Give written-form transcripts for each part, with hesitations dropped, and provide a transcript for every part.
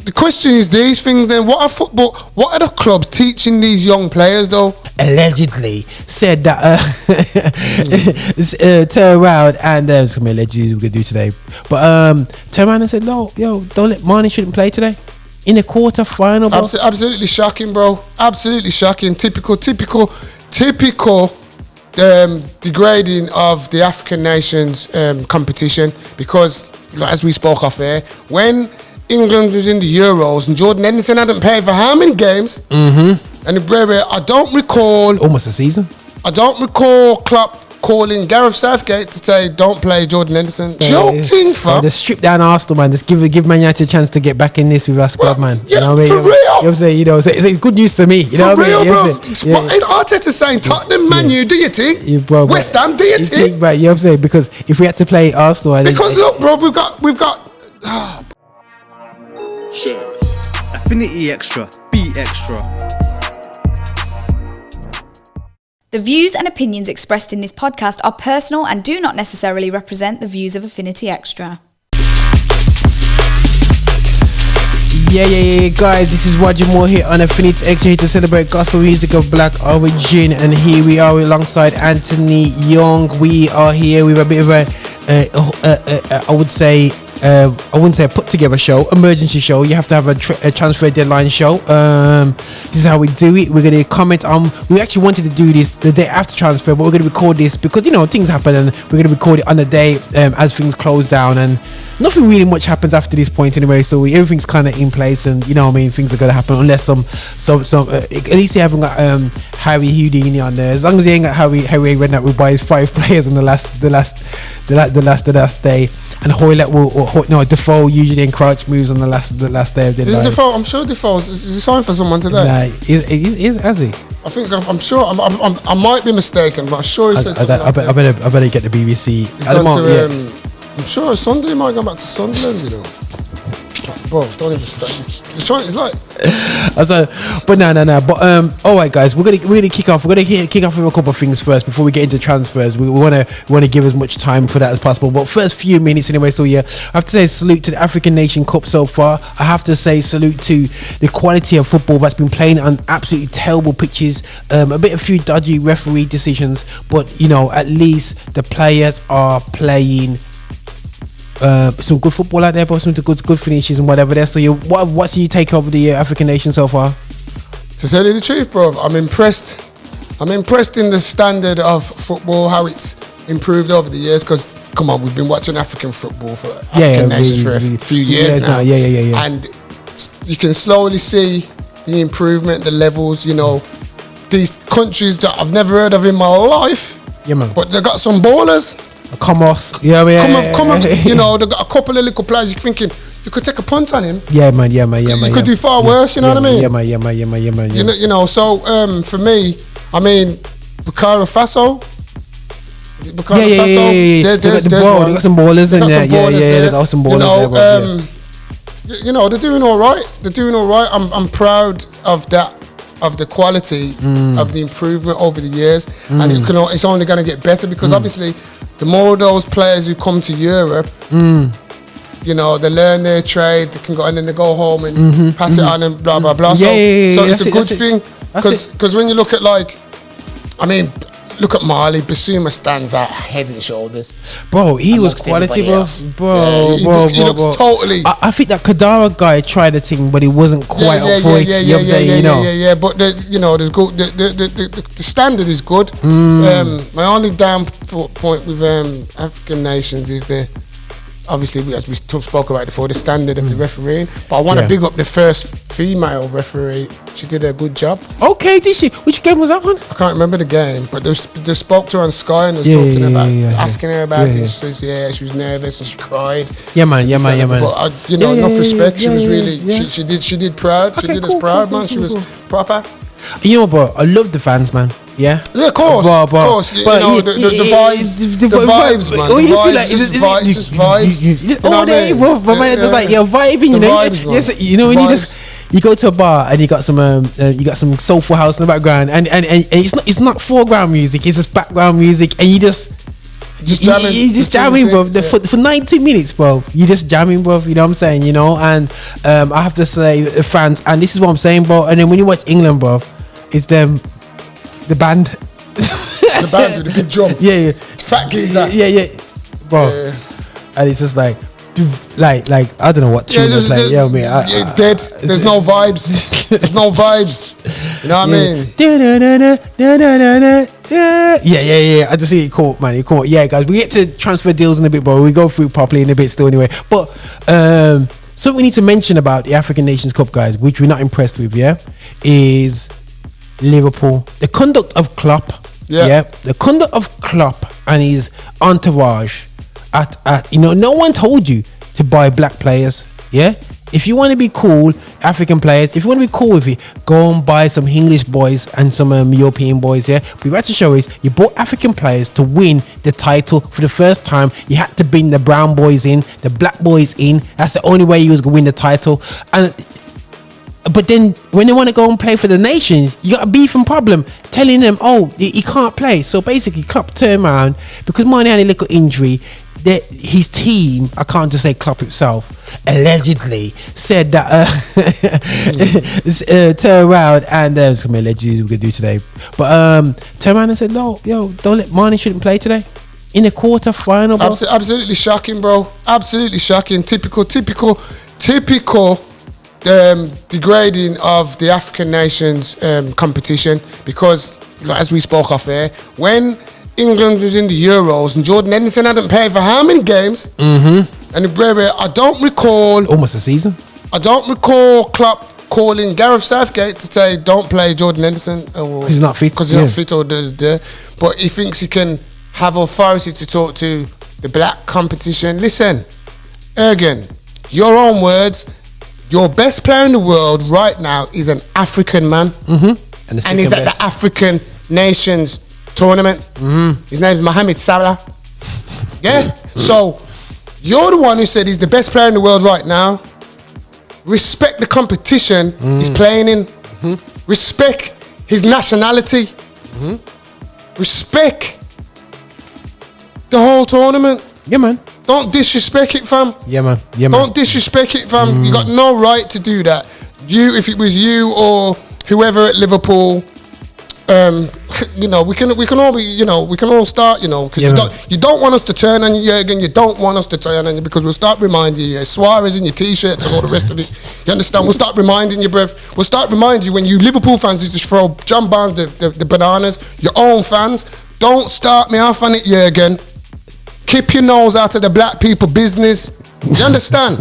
the question is these things then, what are the clubs teaching these young players though? Allegedly said that turn around and it's gonna be allegedly we're gonna do today, but turn around and said no, don't let Marnie shouldn't play today in a quarter final, bro. Absolutely shocking, bro. Absolutely shocking. Typical degrading of the African nations competition, because as we spoke off air, when England was in the Euros and Jordan Henderson hadn't played for how many games? And I don't recall... Almost a season. I don't recall Klopp calling Gareth Southgate to say, don't play Jordan Henderson. Joking, fam. Just strip down Arsenal, man. Just give Man United a chance to get back in this with our squad, man. Yeah, you know what I mean? For real. You know, it's good news to me. You know for real, bro. Yeah. Arteta saying, Tottenham, Man U, do you think? West Ham, do you think? Right, you know what I'm saying? Because if we had to play Arsenal... Because look, bro, we've got... Affinity Xtra. Be extra. The views and opinions expressed in this podcast are personal and do not necessarily represent the views of Affinity Xtra. Yeah, guys, this is Roger Moore here on Affinity Xtra, here to celebrate gospel music of black origin, and here we are alongside Anthony Young. We are here with a bit of I wouldn't say a put together show, emergency show. You have to have a transfer deadline show. This is how we do it. We're going to comment on, we actually wanted to do this the day after transfer, but we're going to record this because, you know, things happen, and we're going to record it on the day as things close down, and nothing really much happens after this point anyway, so everything's kind of in place, and you know what I mean, things are going to happen unless some at least they haven't got Harry Houdini on there. As long as he ain't got Harry Redknapp will buy his 5 players on the last day. And Hoylett will, Defoe usually encroach moves on the last day of the Is Defoe? I'm sure Defoe's is he signed for someone today? Nah, has he? I'm sure. I might be mistaken, but I'm sure he said something. I better get the BBC. He's gone to. I'm sure Sunday might go back to Sunderland, you know. Bro, don't even start. It's like. But no. But all right, guys, we're gonna kick off. We're gonna kick off with a couple of things first before we get into transfers. We wanna give as much time for that as possible. But first few minutes anyway. So yeah, I have to say salute to the African Nation Cup so far. I have to say salute to the quality of football that's been playing on absolutely terrible pitches. A few dodgy referee decisions, but you know, at least the players are playing. Some good football out there, but some good finishes and whatever there. So what's your take over the African nation so far? To tell you the truth, bro, I'm impressed. I'm impressed in the standard of football, how it's improved over the years. Because come on, we've been watching African football for African nations for a few years now. Yeah. And you can slowly see the improvement, the levels. You know, these countries that I've never heard of in my life. Yeah, man. But they got some ballers. Come off, yeah, come on. You know, they got a couple of little players. You're thinking you could take a punt on him. Yeah, man. You could do far worse. You know what I mean? Yeah, man. You know. So for me, I mean, Burkina Faso. Yeah. They got some ballers in there. Yeah. They got some ballers. You know, they're doing all right. I'm proud of that. Of the quality of the improvement over the years, and it's only going to get better because obviously the more those players who come to Europe, you know, they learn their trade, they can go and then they go home and pass it on and blah blah blah. So it's a good thing because when you look at look at Mali, Basuma stands out head and shoulders. Bro, he was quality, bro. He looks totally. I think that Kadara guy tried a thing, but he wasn't quite up for it. Yeah. But there's good. The standard is good. My only down point with African nations is obviously, as we spoke about before, the standard of the refereeing. But I want to big up the first female referee. She did a good job. Okay, did she? Which game was that one? I can't remember the game, but they spoke to her on Sky and they was asking her about it. She says, she was nervous and she cried. Yeah, man. But enough respect. She was really, she did proud. She did us proud, man. She was proper. You know what, bro? I love the fans, man. Yeah, of course. Of course. The vibes, man. Just vibes. All day, bro. But man, it's like you're vibing. You know, when you go to a bar and you got some soulful house in the background, and it's not foreground music. It's just background music, and you just Just jamming. You just jamming, bro. For 90 minutes, bro. You just jamming, bro. You know what I'm saying? You know, and I have to say, fans, and this is what I'm saying, bro. And then when you watch England, bro, it's them, the band. The band with the big drum. Yeah. Fat geezer. Yeah. Bro. Yeah. And it's just like I don't know what tune it's like. Yeah, man. Dead. There's no vibes. There's no vibes. You know what I mean? Yeah. I just see it caught, man. It caught. Yeah, guys, we get to transfer deals in a bit, bro. We go through properly in a bit still anyway. But something we need to mention about the African Nations Cup, guys, which we're not impressed with, is Liverpool. The conduct of Klopp. Yeah. The conduct of Klopp and his entourage at no one told you to buy black players. Yeah. If you want to be cool, African players, if you want to be cool with it, go and buy some English boys and some European boys, yeah? But you had to show is you bought African players to win the title for the first time. You had to bring the brown boys in, the black boys in. That's the only way you was going to win the title. But then when they want to go and play for the nations, you got a beef and problem telling them, oh, he can't play. So basically, Klopp turned around because Mane had a little injury. His team, I can't just say Klopp himself, allegedly said that turn around and it's gonna be allegedly we're gonna do today, but turn around and said no, don't let Mane shouldn't play today in the quarter final, bro. Absolutely shocking, bro. Absolutely shocking. Typical degrading of the African nations competition, because as we spoke off air, when England was in the Euros and Jordan Henderson hadn't played for how many games? Mm-hmm. And I don't recall... Almost a season. I don't recall Klopp calling Gareth Southgate to say, don't play Jordan Henderson. Because he's not fit. Because he's not fit or there. But he thinks he can have authority to talk to the black competition. Listen, Ergen, your own words, your best player in the world right now is an African man. Mm-hmm. And he's at the African Nations tournament. His name is Mohamed Salah. Yeah. So you're the one who said he's the best player in the world right now. Respect the competition he's playing in. Respect his nationality. Respect the whole tournament. Yeah, man. Don't disrespect it, fam. Yeah, man. Don't disrespect it, fam. You got no right to do that. If it was you or whoever at Liverpool, we can all be, we can all start, because you don't want us to turn on you again. You don't want us to turn on you because we'll start reminding you, Suarez in your t-shirts and all the rest of it. You understand? We'll start reminding you, bruv. We'll start reminding you when you Liverpool fans used to throw John Barnes the bananas. Your own fans, don't start me off on it, again. Keep your nose out of the black people business. You understand?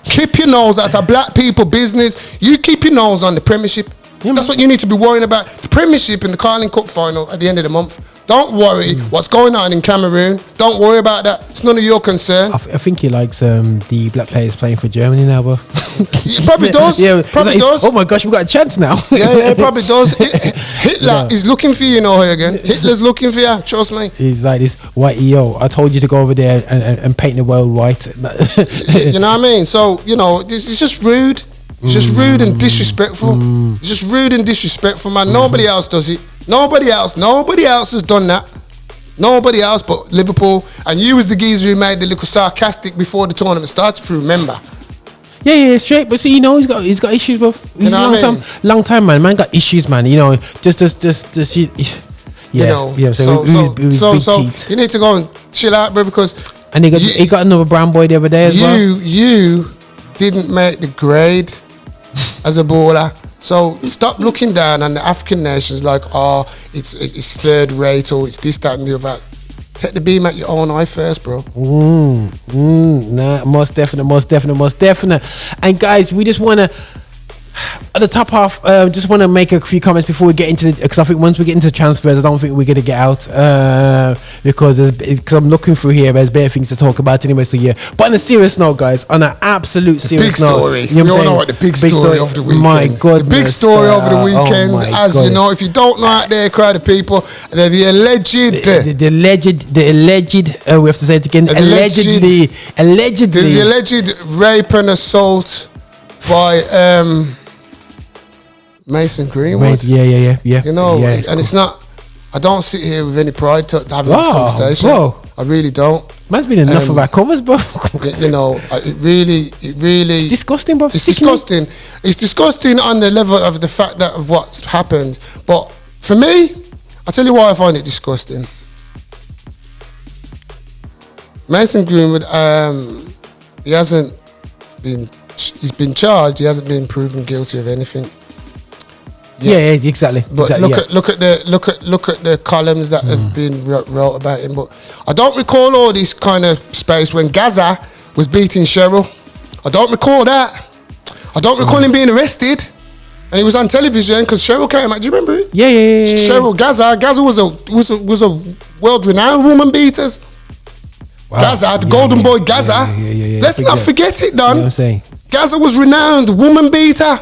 Keep your nose out of black people business. You keep your nose on the Premiership. That's what you need to be worrying about. The Premiership and the Carling Cup final at the end of the month. Don't worry what's going on in Cameroon. Don't worry about that. It's none of your concern. I think he likes the black players playing for Germany now, bro. He probably does. Yeah, probably does. Oh my gosh, we've got a chance now. Yeah, probably does. Hitler is looking for you, again. Hitler's looking for you. Trust me. He's like this white EO. I told you to go over there and paint the world white. You know what I mean? So it's just rude. It's just rude and disrespectful. It's just rude and disrespectful, man. Nobody else does it. Nobody else has done that. Nobody else but Liverpool. And you was the geezer who made the little sarcastic before the tournament started, if you remember. Yeah, straight. But see, he's got issues, bro. He's a long time, man. Man got issues, man. Just yeah. So you need to go and chill out, bro, because he got another brown boy the other day as well. You didn't make the grade as a baller. So stop looking down on the African nations like, it's third rate or it's this, that and the other. Take the beam at your own eye first, bro. Nah, most definite. And guys, we just want to, at the top half, just want to make a few comments before we get into because I think once we get into transfers, I don't think we're going to get out because I'm looking through here, there's better things to talk about anyway. So yeah, but on a serious note, guys, on an absolute serious note, story. We all know what the big story of the weekend. My goodness, the big story over the weekend, you know, if you don't know out there, crowd of people, they're the alleged, we have to say it again, allegedly, the alleged rape and assault by Mason Greenwood. Yeah. You know, and it's not. I don't sit here with any pride to having this conversation. I I really don't. Man's been enough of our covers, bro. You know, it really. It's disgusting, bro. It's disgusting. It's disgusting on the level of the fact that of what's happened. But for me, I'll tell you why I find it disgusting. Mason Greenwood, he's been charged. He hasn't been proven guilty of anything. Yeah, exactly. But exactly, look at the columns that have been wrote about him. But I don't recall all this kind of space when Gaza was beating Cheryl. I don't recall that. I don't recall him being arrested, and he was on television because Cheryl came out. Do you remember it? Yeah. Cheryl Gaza was a world-renowned woman beater. Wow. Gaza, the golden boy Gaza. Let's not forget it, Don. You know what I'm saying? Gaza was renowned woman beater.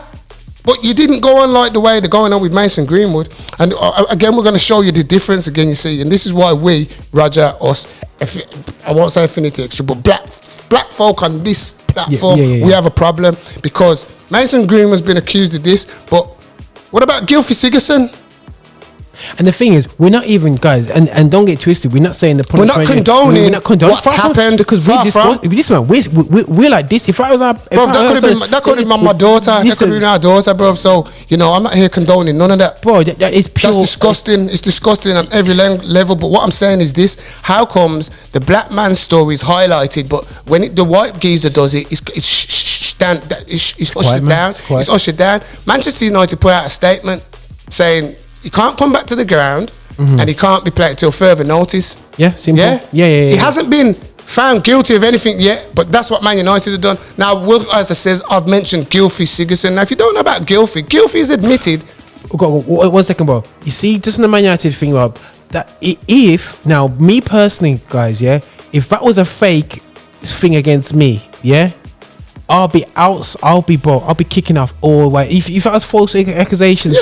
But you didn't go on like the way they're going on with Mason Greenwood. And again, we're going to show you the difference again, you see. And this is why we, Roger, us, I won't say Affinity Xtra, but black folk on this platform, we have a problem. Because Mason Greenwood's been accused of this. But what about Gylfi Sigurdsson? And the thing is, we're not even, guys, and don't get twisted, we're not saying the punishment. We're not condoning what's happened. Because we're like this. If I was that could have been my daughter. That could have been our daughter, bro. So, you know, I'm not here condoning none of that. Bro, that is pure. That's disgusting. It's disgusting on every level. But what I'm saying is this: how comes the black man's story is highlighted, but when the white geezer does it, it's ushered down. It's ushered down. Manchester United put out a statement saying he can't come back to the ground and he can't be played till further notice. Yeah, simple. Yeah? He hasn't been found guilty of anything yet, but that's what Man United have done. Now, as I says, I've mentioned Gylfi Sigurdsson. Now, if you don't know about Gylfi is admitted. One second, bro. You see, just on the Man United thing, Rob, that if, now, me personally, guys, if that was a fake thing against me, I'll be kicking off all the way. If that was false accusations,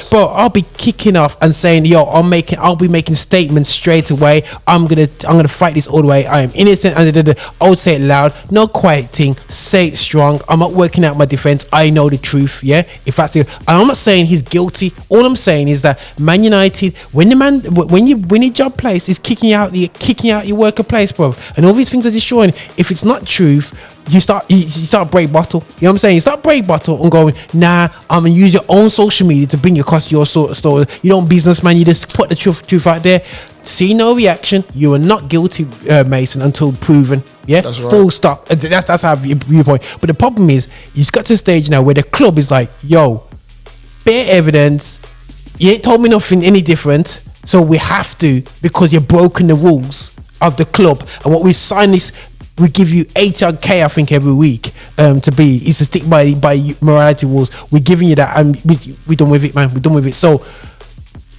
bro, I'll be kicking off and saying, I'll be making statements straight away. I'm gonna fight this all the way. I am innocent. I would say it loud, no quiet thing. Say it strong. I'm not working out my defense. I know the truth. If that's it, and I'm not saying he's guilty. All I'm saying is that Man United, when your job place is kicking out your worker place, bro, and all these things are destroying. If it's not truth, you start break bottle. You know what I'm saying? You start break bottle and going, nah, I'm gonna use your own social media to bring across your story. You don't businessman, you just put the truth out there. See no reaction. You are not guilty, Mason, until proven. That's right. Full stop. That's our viewpoint. But the problem is, you've got to the stage now where the club is like, yo, bare evidence. You ain't told me nothing any different, so we have to, because you've broken the rules of the club. And what we sign this, we give you 8k, I think, every week is to stick by morality rules. We're giving you that, and we're done with it, man. We're done with it. So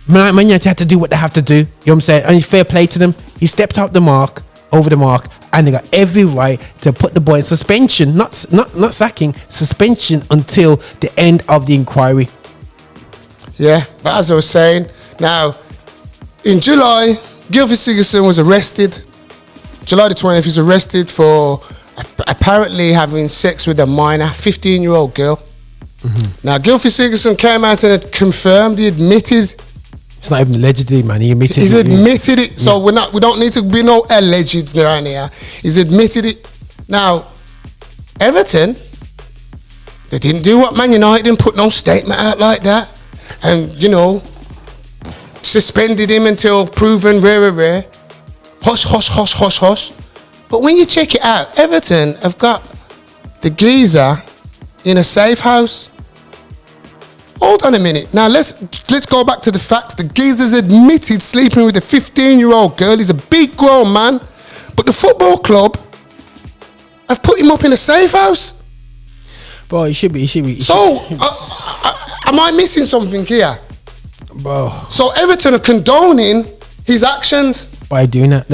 Man United had to do what they have to do. You know what I'm saying? And fair play to them. He stepped over the mark, and they got every right to put the boy in suspension, not sacking, suspension until the end of the inquiry. Yeah, but as I was saying, now in July, Gylfi Sigurdsson was arrested. July the 20th, he's arrested for apparently having sex with a minor, 15-year-old girl. Now, Gylfi Sigurdsson came out and confirmed, he admitted. It's not even allegedly, man. He admitted He's admitted it. So we don't need to be no allegeds around here. He's admitted it. Now, Everton, they didn't do what Man United didn't put no statement out like that. And, suspended him until proven rare. Hush. But when you check it out, Everton have got the geezer in a safe house. Hold on a minute. Now let's go back to the facts. The geezer's admitted sleeping with a 15-year-old girl. He's a big grown man. But the football club have put him up in a safe house. Bro, it should be. So, am I missing something here? Bro. So Everton are condoning his actions. By doing that.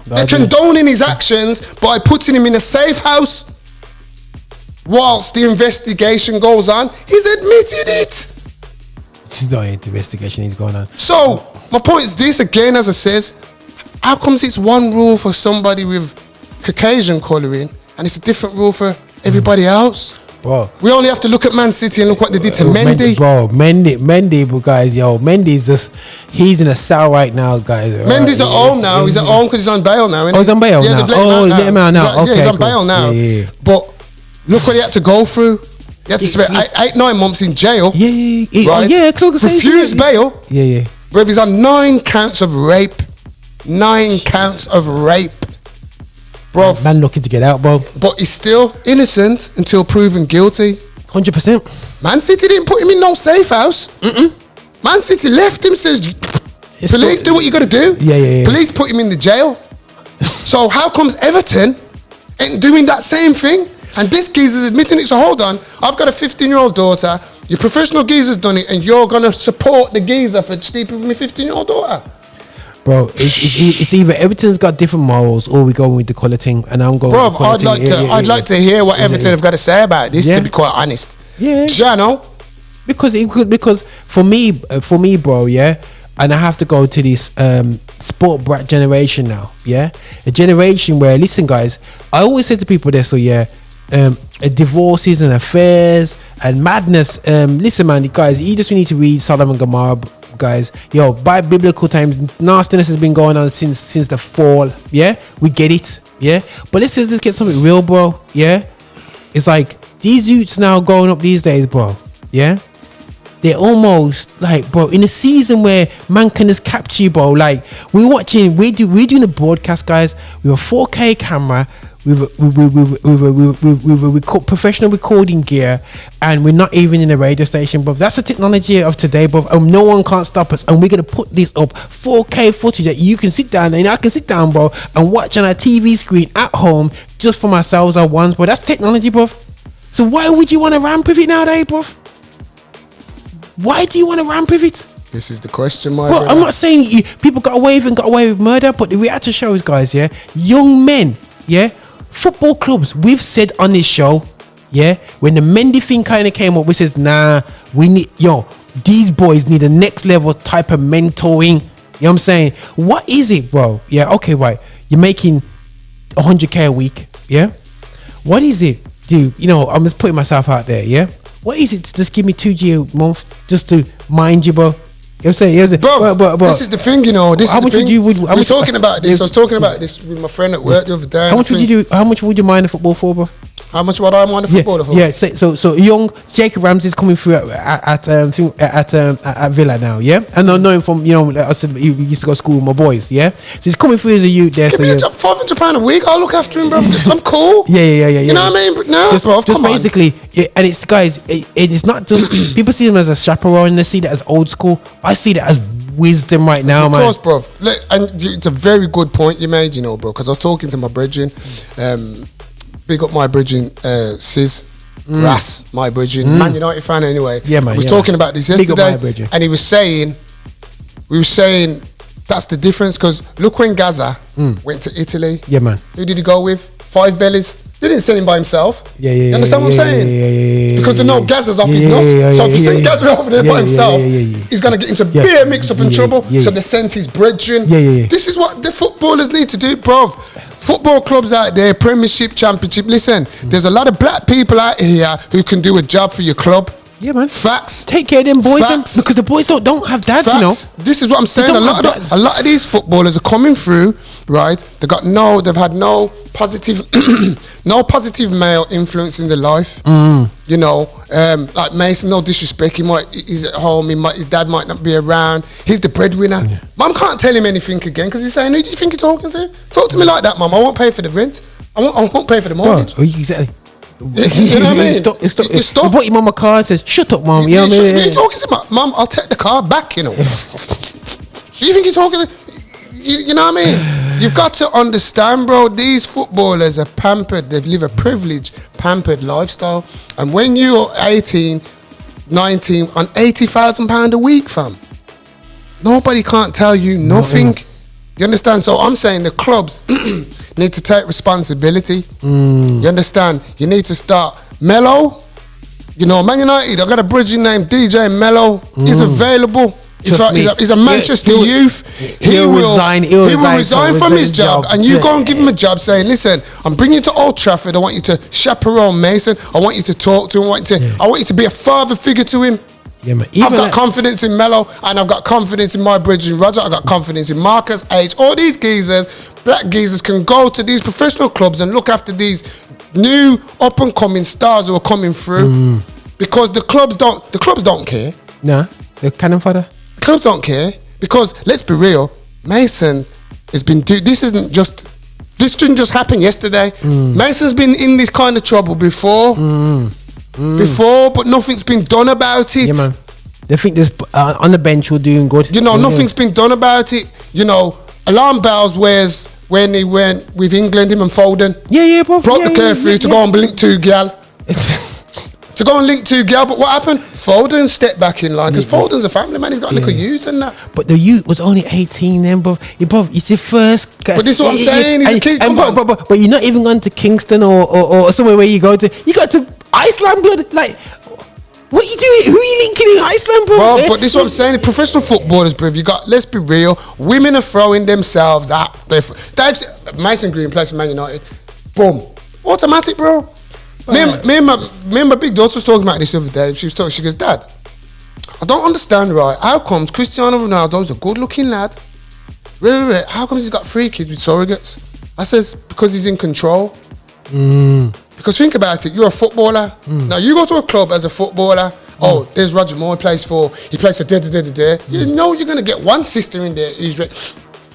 They're condoning his actions by putting him in a safe house whilst the investigation goes on. He's admitted it. It's not an investigation, he's going on. So, my point is this again, as I says, how comes it's one rule for somebody with Caucasian colouring and it's a different rule for everybody else? Bro. We only have to look at Man City and look what they did to Mendy. Mendy, but guys, Mendy's he's in a cell right now, guys. Mendy's at home now. He's at home because he's on bail now. He's on bail now. Let him out now. He's on bail now. Yeah. But look what he had to go through. He had to spend 8-9 months in jail. Right? Refused bail. Yeah. Bro, he's on 9 counts of rape. 9 counts of rape. Bro. Man looking to get out, bro. But he's still innocent until proven guilty. 100%. Man City didn't put him in no safe house. Man City left him, says, police do what you got to do. Yeah. Police put him in the jail. So how comes Everton ain't doing that same thing? And this geezer's admitting it. So hold on, I've got a 15-year-old daughter. Your professional geezer's done it, and you're gonna support the geezer for sleeping with my 15-year-old daughter. Bro, it's either Everton's got different morals or we going with the colour thing, and I'm going. Bro, with the colour I'd like to hear what Everton have got to say about this. To be quite honest, Jano, because for me, bro, and I have to go to this sport brat generation now, a generation where, listen, guys, I always say to people this, divorces and affairs and madness. Listen, man, guys, you just need to read Sodom and Gomorrah. Guys, by biblical times, nastiness has been going on since the fall. We get it. But let's get something real, bro. It's like these youths now growing up these days, bro. They're almost like, bro, in a season where man can just capture you, bro. Like we're doing the broadcast, guys, with a 4K camera, with professional recording gear, and we're not even in a radio station, bro. That's the technology of today, bro. No one can't stop us, and we're gonna put this up 4K footage that you can sit down, and I can sit down, bro, and watch on our TV screen at home just for ourselves at once, bro. That's technology, bro. So why would you want to ramp with it nowadays, bro? Why do you want to ramp with it? This is the question, my brother. I'm not saying people got away with murder, but the reality shows, guys, young men, football clubs, we've said on this show, when the Mendy thing kind of came up, we said, nah, we need, these boys need a next level type of mentoring. You know what I'm saying? What is it, bro? Okay, right. You're making 100K a week, What is it, dude? I'm just putting myself out there, What is it to just give me 2G a month just to mind you, bro? You know what I'm saying? Bro, this is the thing, This how is much the thing. would you? I was talking about this. I was talking about this with my friend at work the other day. How much would you do? How much would you mind the football for, bro? How much would I mind the football for? Yeah. So young Jacob Ramsey's coming through at Villa now. And I know him from I said he used to go to school with my boys. So he's coming through as a youth there. Give me £500 a week. I'll look after him, bro. I'm cool. Yeah. You know what I mean? No, just basically, and it's guys. It's not just people see him as a chaperone and they see that as old school. I see that as wisdom right now, man. Of course, bro. And it's a very good point you made, bro. Because I was talking to my brethren. Big up my bridging, Sis, Ras, my bridging, Man United fan anyway. Yeah, man. I was talking about this yesterday, and we were saying that's the difference, because look when Gaza went to Italy. Yeah, man. Who did he go with? 5 bellies. They didn't send him by himself. You understand what I'm saying? Yeah. Because they know Gaza's off his nuts. So if you send Gaza over there by himself, he's going to get into bigger mix-up and trouble. So they sent his brethren. This is what the footballers need to do, bruv. Football clubs out there, Premiership, Championship. Listen, there's a lot of black people out here who can do a job for your club. Yeah, man. Facts. Take care of them boys, because the boys don't have dads, Facts. This is what I'm saying. A lot of these footballers are coming through, right? They've had no positive, no positive male influence in their life. Like Mason, no disrespect. He's at home. His dad might not be around. He's the breadwinner. Mum can't tell him anything again because he's saying, "Who do you think you're talking to? Talk to me like that, Mum. I won't pay for the rent. I won't pay for the mortgage." Bro, exactly. You know what I mean? Stop. You bought your mum a car and says, "Shut up, Mum." You know what I mean? You're talking to Mum. I'll take the car back. You think you're talking? You know what I mean? You've got to understand, bro. These footballers are pampered. They live a privileged, pampered lifestyle. And when you're 18, 19, on £80,000 a week, fam, nobody can't tell you nothing. You understand? So I'm saying the clubs need to take responsibility. You understand? You need to start. Mello, Man United, I got a bridging name, DJ Mello. He's available. He's a Manchester youth. He will resign from his job, and you go and give him a job saying, listen, I'm bringing you to Old Trafford. I want you to chaperone Mason. I want you to talk to him. I want you to be a father figure to him. Yeah, man. I've got confidence in Mello, and I've got confidence in my brethren Roger. I've got confidence in Marcus, H. All these geezers, black geezers, can go to these professional clubs and look after these new up and coming stars who are coming through. Because the clubs don't care. Nah, the cannon fodder. Clubs don't care, because let's be real, Mason has been this didn't just happen yesterday. Mason's been in this kind of trouble before, but nothing's been done about it. Yeah, man. They think this on the bench we're doing good. You know, nothing's been done about it. You know, alarm bells where's when he went with England, him and Foden. Yeah, bro. Broke the curfew to go and link two gal. To go and link two gal, but what happened? Foden stepped back in line, because Foden's a family man. He's got a little youth and that. But the youth was only 18 then, bro. It's the first guy. But this is what I'm saying. He's a kid. But you're not even going to Kingston or somewhere where you go to. You got to Iceland, blood. Like, what you doing? Who are you linking in Iceland, bro? But this is what I'm saying. Professional footballers, bro. Let's be real. Women are throwing themselves out. Mason Green plays for Man United. Boom. Automatic, bro. Me and my big daughter was talking about this the other day. She goes, Dad, I don't understand, right? How comes Cristiano Ronaldo's a good-looking lad? Wait. How comes he's got 3 kids with surrogates? I says, because he's in control. Because think about it, you're a footballer. Now you go to a club as a footballer. Oh, there's Roger Moore. He plays for da. You know you're gonna get one sister in there who's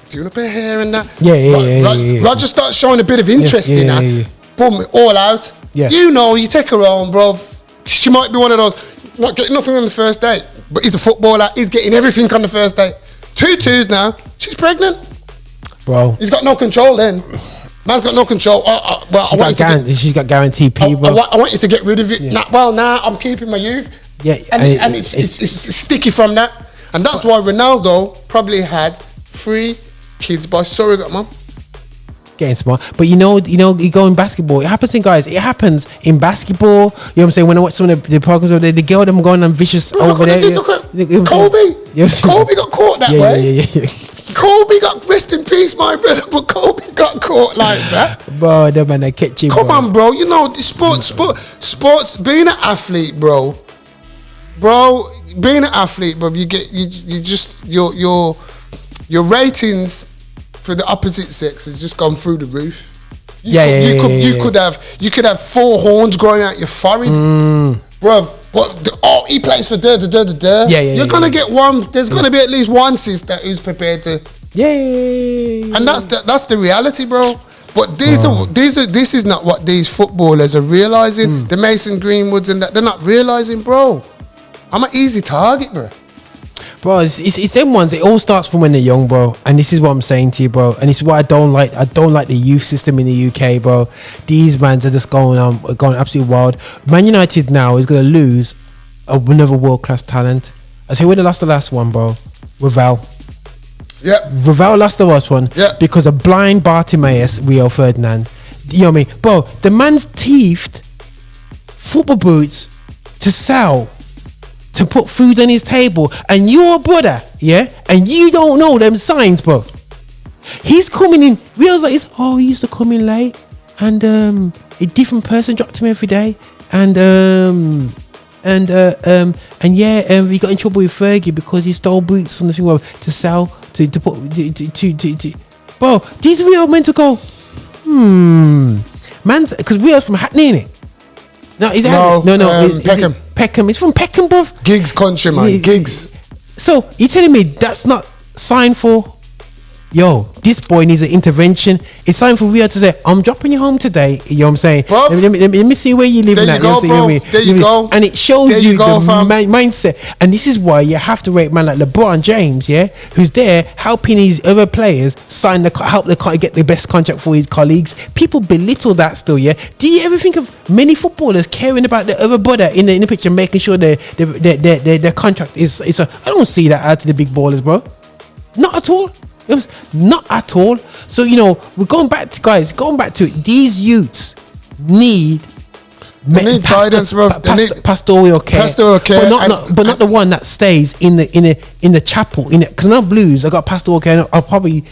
doing up her hair and that. Yeah. Roger starts showing a bit of interest in her. Yeah. Boom, all out. Yeah. You know, you take her home, bro. She might be one of those not getting nothing on the first date, but he's a footballer. He's getting everything on the first date. 2-2s now. She's pregnant, bro. He's got no control then. Man's got no control. She's got guaranteed P, bro. I want you to get rid of it. Now I'm keeping my youth. Yeah, and it's sticky from that. And that's why Ronaldo probably had 3 kids by surrogate mum. Getting smart. But you know, you go in basketball. It happens in basketball. You know what I'm saying? When I watch some of the programs over there, the girl them going on vicious over there. Look at Kobe. Kobe got caught that way. Yeah. Kobe got, rest in peace, my brother, but Kobe got caught like that. Bro, that man, I catch you. Come on, bro. You know, the sports, being an athlete, bro, being an athlete, bro, your ratings for the opposite sex has just gone through the roof. You could have 4 horns growing out your forehead, bro. But he plays for da. You're gonna get one. There's gonna be at least one sister who's prepared to. And that's the reality, bro. But this is not what these footballers are realizing. The Mason Greenwoods and that, they're not realizing, bro. I'm an easy target, bro. Bro, it's them ones. It all starts from when they're young, bro. And this is what I'm saying to you, bro. And this is what I don't like. I don't like the youth system in the UK, bro. These mans are just going absolutely wild. Man United now is gonna lose another world class talent. I say, where they lost the last one, bro? Ravel. Yeah. Ravel lost the last one. Yeah. Because of blind Bartimaeus, Rio Ferdinand. You know what I mean, bro? The man's teethed football boots to sell, to put food on his table, and you're a brother, yeah, and you don't know them signs, bro. He's coming in, reals like this. Oh, he used to come in late, and a different person dropped him every day, and he got in trouble with Fergie because he stole boots from the thing to sell to put. Bro, these Rio meant to go. Man's because Rio's from Hackney, innit? No, is it Hackney? No. Peckham. Peckham. It's from Peckham, bro. Gigs country, man. Gigs. So you telling me that's not signed for? Yo, this boy needs an intervention. It's time for Rio to say, I'm dropping you home today. You know what I'm saying? Bruv, let me see where you live. There you go, bro. There you go. And it shows you the mindset. And this is why you have to rate man like LeBron James, yeah, who's there helping his other players help get the best contract for his colleagues. People belittle that still, yeah. Do you ever think of many footballers caring about the other brother in the picture, making sure their contract is? I don't see that out to the big ballers, bro. Not at all. Not at all. So, you know, we're going back to it. These youths need They need guidance, bro. Pastoral care. Pastoral care. But not the one that stays in the chapel. Because now Blues, I got pastoral care. I'll probably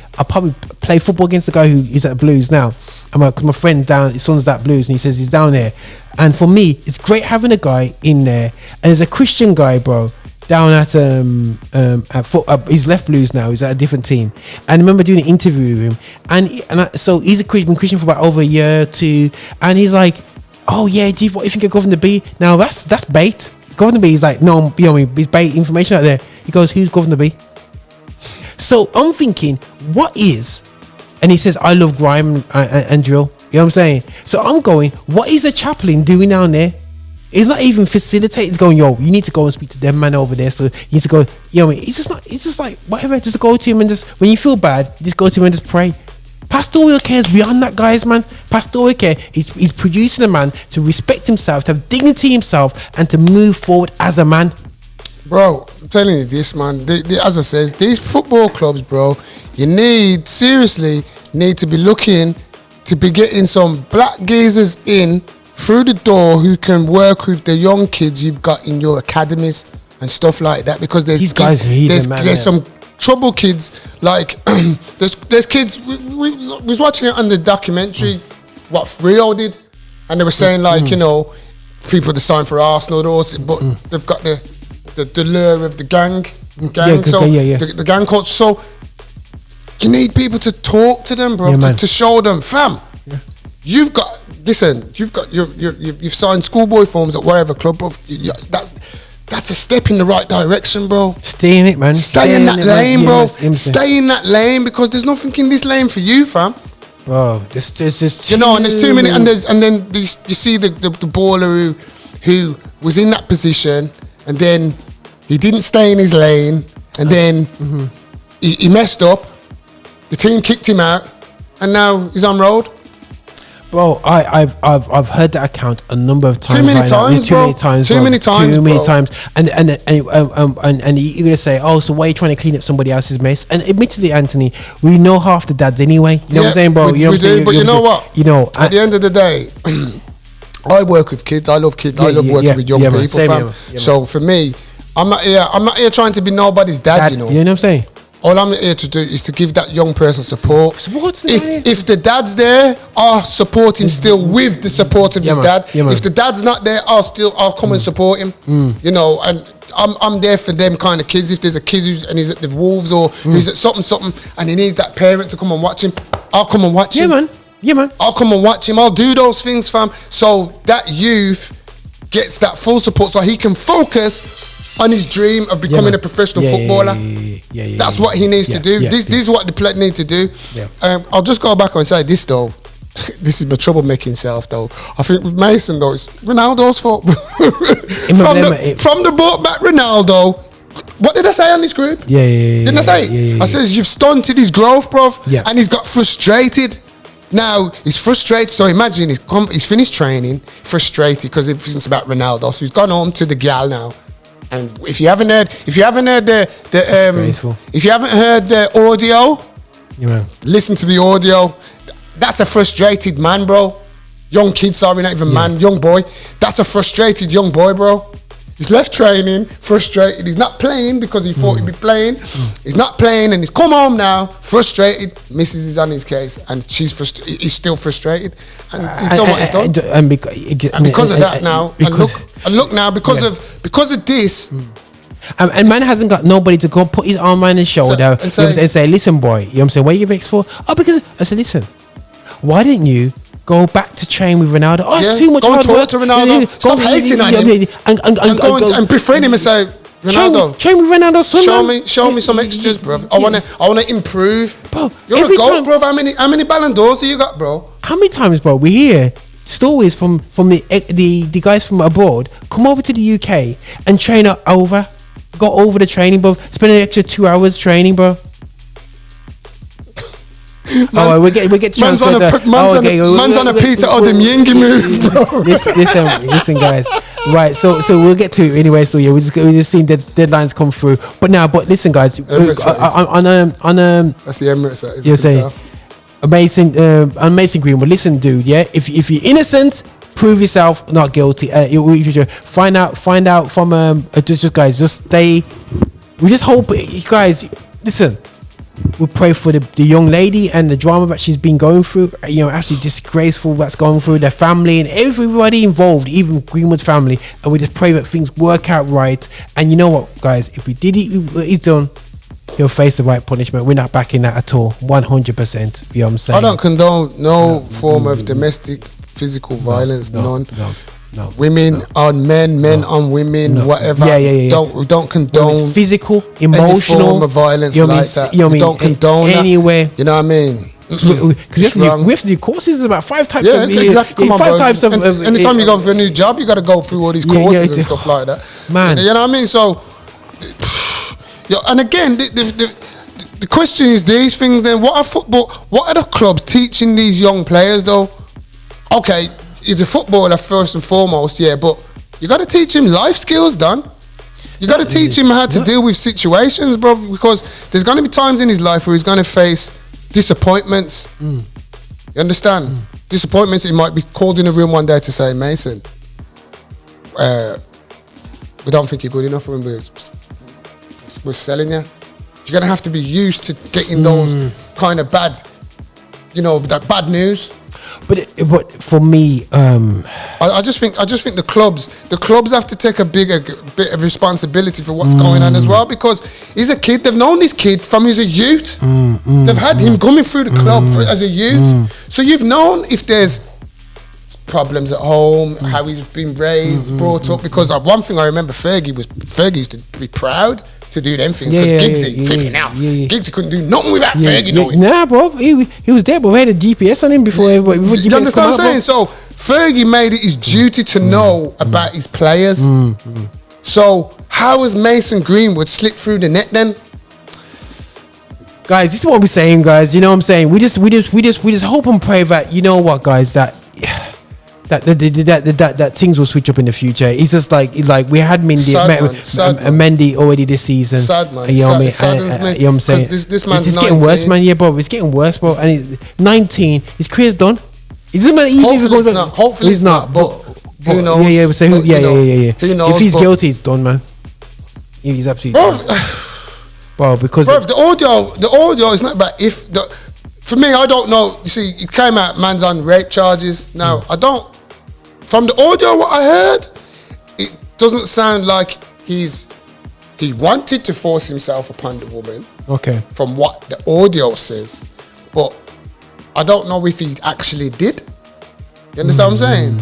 play football against the guy who is at Blues now. Because my friend down, his son's at Blues, and he says he's down there. And for me, it's great having a guy in there. And there's a Christian guy, bro, down at he's left Blues now. He's at a different team. And I remember doing an interview with him, so he's been Christian for about over a year or two, and he's like, "Oh yeah, what do you think of Governor B?" Now that's bait. Governor B is like, no, you know what I mean, it's bait information out there. He goes, "Who's Governor B?" So I'm thinking, what is? And he says, "I love grime and drill." You know what I'm saying? So I'm going, what is a chaplain doing down there? He's not even facilitating. He's going, yo, you need to go and speak to them man over there. So you need to go, you know what I mean? It's just like, whatever, just go to him and just, when you feel bad, just go to him and just pray. Pastoral care is beyond that, guys, man. Pastoral care is producing a man to respect himself, to have dignity himself, and to move forward as a man. Bro, I'm telling you this, man. As I says, these football clubs, bro, you seriously need to be looking to be getting some black geezers in through the door who can work with the young kids you've got in your academies and stuff like that, because These guys need them, man. There's some trouble kids, like there's kids. We was watching it on the documentary what Rio did, and they were saying like, you know, people that sign for Arsenal, but they've got the lure of the gang. The gang coach. So you need people to talk to them, bro, to show them, fam. Yeah. You've signed schoolboy forms at whatever club, bro. That's a step in the right direction, bro. Stay in it, man. Stay in that lane, bro. Stay in that lane, because there's nothing in this lane for you, fam. Bro, there's just you know, and there's too many, and then you see the baller who was in that position, and then he didn't stay in his lane, and then he messed up. The team kicked him out, and now he's on road. Bro, I've heard that account a number of times. Too many times, and you're gonna say, oh, so why are you trying to clean up somebody else's mess? And admittedly, Anthony, we know half the dads anyway. You know what I'm saying, bro? We do, but you know what? You know, at the end of the day, I work with kids. I love kids. I love working with young people, fam. So for me, I'm not here trying to be nobody's dad, you know. You know what I'm saying? All I'm here to do is to give that young person support. If the dads there, I'll support him still with the support of his dad. If the dad's not there, I'll come and support him. You know, and I'm there for them kind of kids. If there's a kid he's at the Wolves or who's at something, and he needs that parent to come and watch him, I'll come and watch him. Yeah, man. I'll come and watch him. I'll do those things, fam. So that youth gets that full support, so he can focus on his dream of becoming a professional footballer. That's what he needs to do. This is what the player need to do. I'll just go back and say this though. This is my troublemaking self though. I think with Mason though, it's Ronaldo's fault. from the boat back, Ronaldo. What did I say on this group? Didn't I say? I says you've stunted his growth, bruv. And he's got frustrated. Now he's frustrated. So imagine he's finished training, frustrated because it's about Ronaldo. So he's gone home to the gal now. And if you haven't heard the audio, listen to the audio. That's a frustrated man, bro. Young kid, sorry, not even man, young boy. That's a frustrated young boy, bro. He's left training, frustrated. He's not playing because he thought he'd be playing. He's not playing, and he's come home now, frustrated. Mrs. is on his case, and he's still frustrated. And he's done what he's done. And because of that now, and look now, because of this. And man hasn't got nobody to go put his arm on his shoulder and say, listen, boy, you know what I'm saying, what are you vexed for? Oh, because I said, listen, why didn't you go back to train with Ronaldo? Oh, it's too much hard work. Go and talk to Ronaldo. Stop hating on him. And befriend him and say, Ronaldo, train with Ronaldo. Show me some extras, bro. I wanna improve. Bro, you're a goat, bro. How many Ballon d'Ors have you got, bro? How many times, bro, we hear stories from the guys from abroad come over to the UK and train go over the training, bro. Spend an extra 2 hours training, bro. We get to man's on a Peter Odemyingi move, bro. Listen, guys. Right, so we'll get to it anyway. So we're just seeing the deadlines come through. But listen, guys. On that's the Emirates. You're saying amazing Greenwood. Listen, dude. Yeah, if you're innocent, prove yourself not guilty. Find out from just guys, just stay. We just hope you guys listen. We pray for the young lady and the drama that she's been going through. You know, absolutely disgraceful what's going through, their family and everybody involved, even Greenwood's family. And we just pray that things work out right. And you know what, guys? If we did it, he's done. He'll face the right punishment. We're not backing that at all. 100%. You know what I'm saying? I don't condone no form of domestic physical violence. None. No. Women on men, on women, whatever. Yeah. We don't condone physical, emotional any form of violence like that. We don't condone anywhere. That. You know what I mean? Because we have to do courses. There's about 5 types of exactly. Come on, 5 types of. Anytime you go for a new job, you got to go through all these courses and stuff like that. Man, you know what I mean? So, and again, the question is these things. Then, what are the clubs teaching these young players though? Okay. He's a footballer first and foremost, but you got to teach him life skills, Dan. You got to teach him how to deal with situations, bro, because there's going to be times in his life where he's going to face disappointments. You understand? Disappointments. He might be called in a room one day to say, Mason, we don't think you're good enough. We're selling you. You're going to have to be used to getting those kind of bad, that bad news. But for me, I just think the clubs have to take a bit of responsibility for what's going on as well, because he's a kid. They've known this kid from he's a youth. They've had him coming through the club as a youth. So you've known if there's problems at home, how he's been raised, brought up. Because one thing I remember, Fergie used to be proud to do them things, because Giggsy couldn't do nothing without Fergie knowing. Nah, bro, he was there, but we had a GPS on him before everybody. You understand what I'm saying? So Fergie made it his duty to know about his players. So how has Mason Greenwood slipped through the net then? Guys, this is what we're saying, guys. You know what I'm saying? We just hope and pray that, you know what, guys, that things will switch up in the future. It's just like we had Mendy already this season. Sad, man. You know what I mean? Saddens me. You know what I'm saying? This man's it's getting worse, man. Yeah, bro. It's getting worse, bro. And he's 19. His career's done. It doesn't matter even if it goes on. Hopefully it's not. But who knows? Yeah. Who knows? If he's guilty, it's done, man. He's absolutely done. Bro, because the audio is not about if. For me, I don't know. You see, it came out, man's on rape charges. Now, I don't. From the audio, what I heard, it doesn't sound like he wanted to force himself upon the woman. Okay. From what the audio says, but I don't know if he actually did. You understand what I'm saying?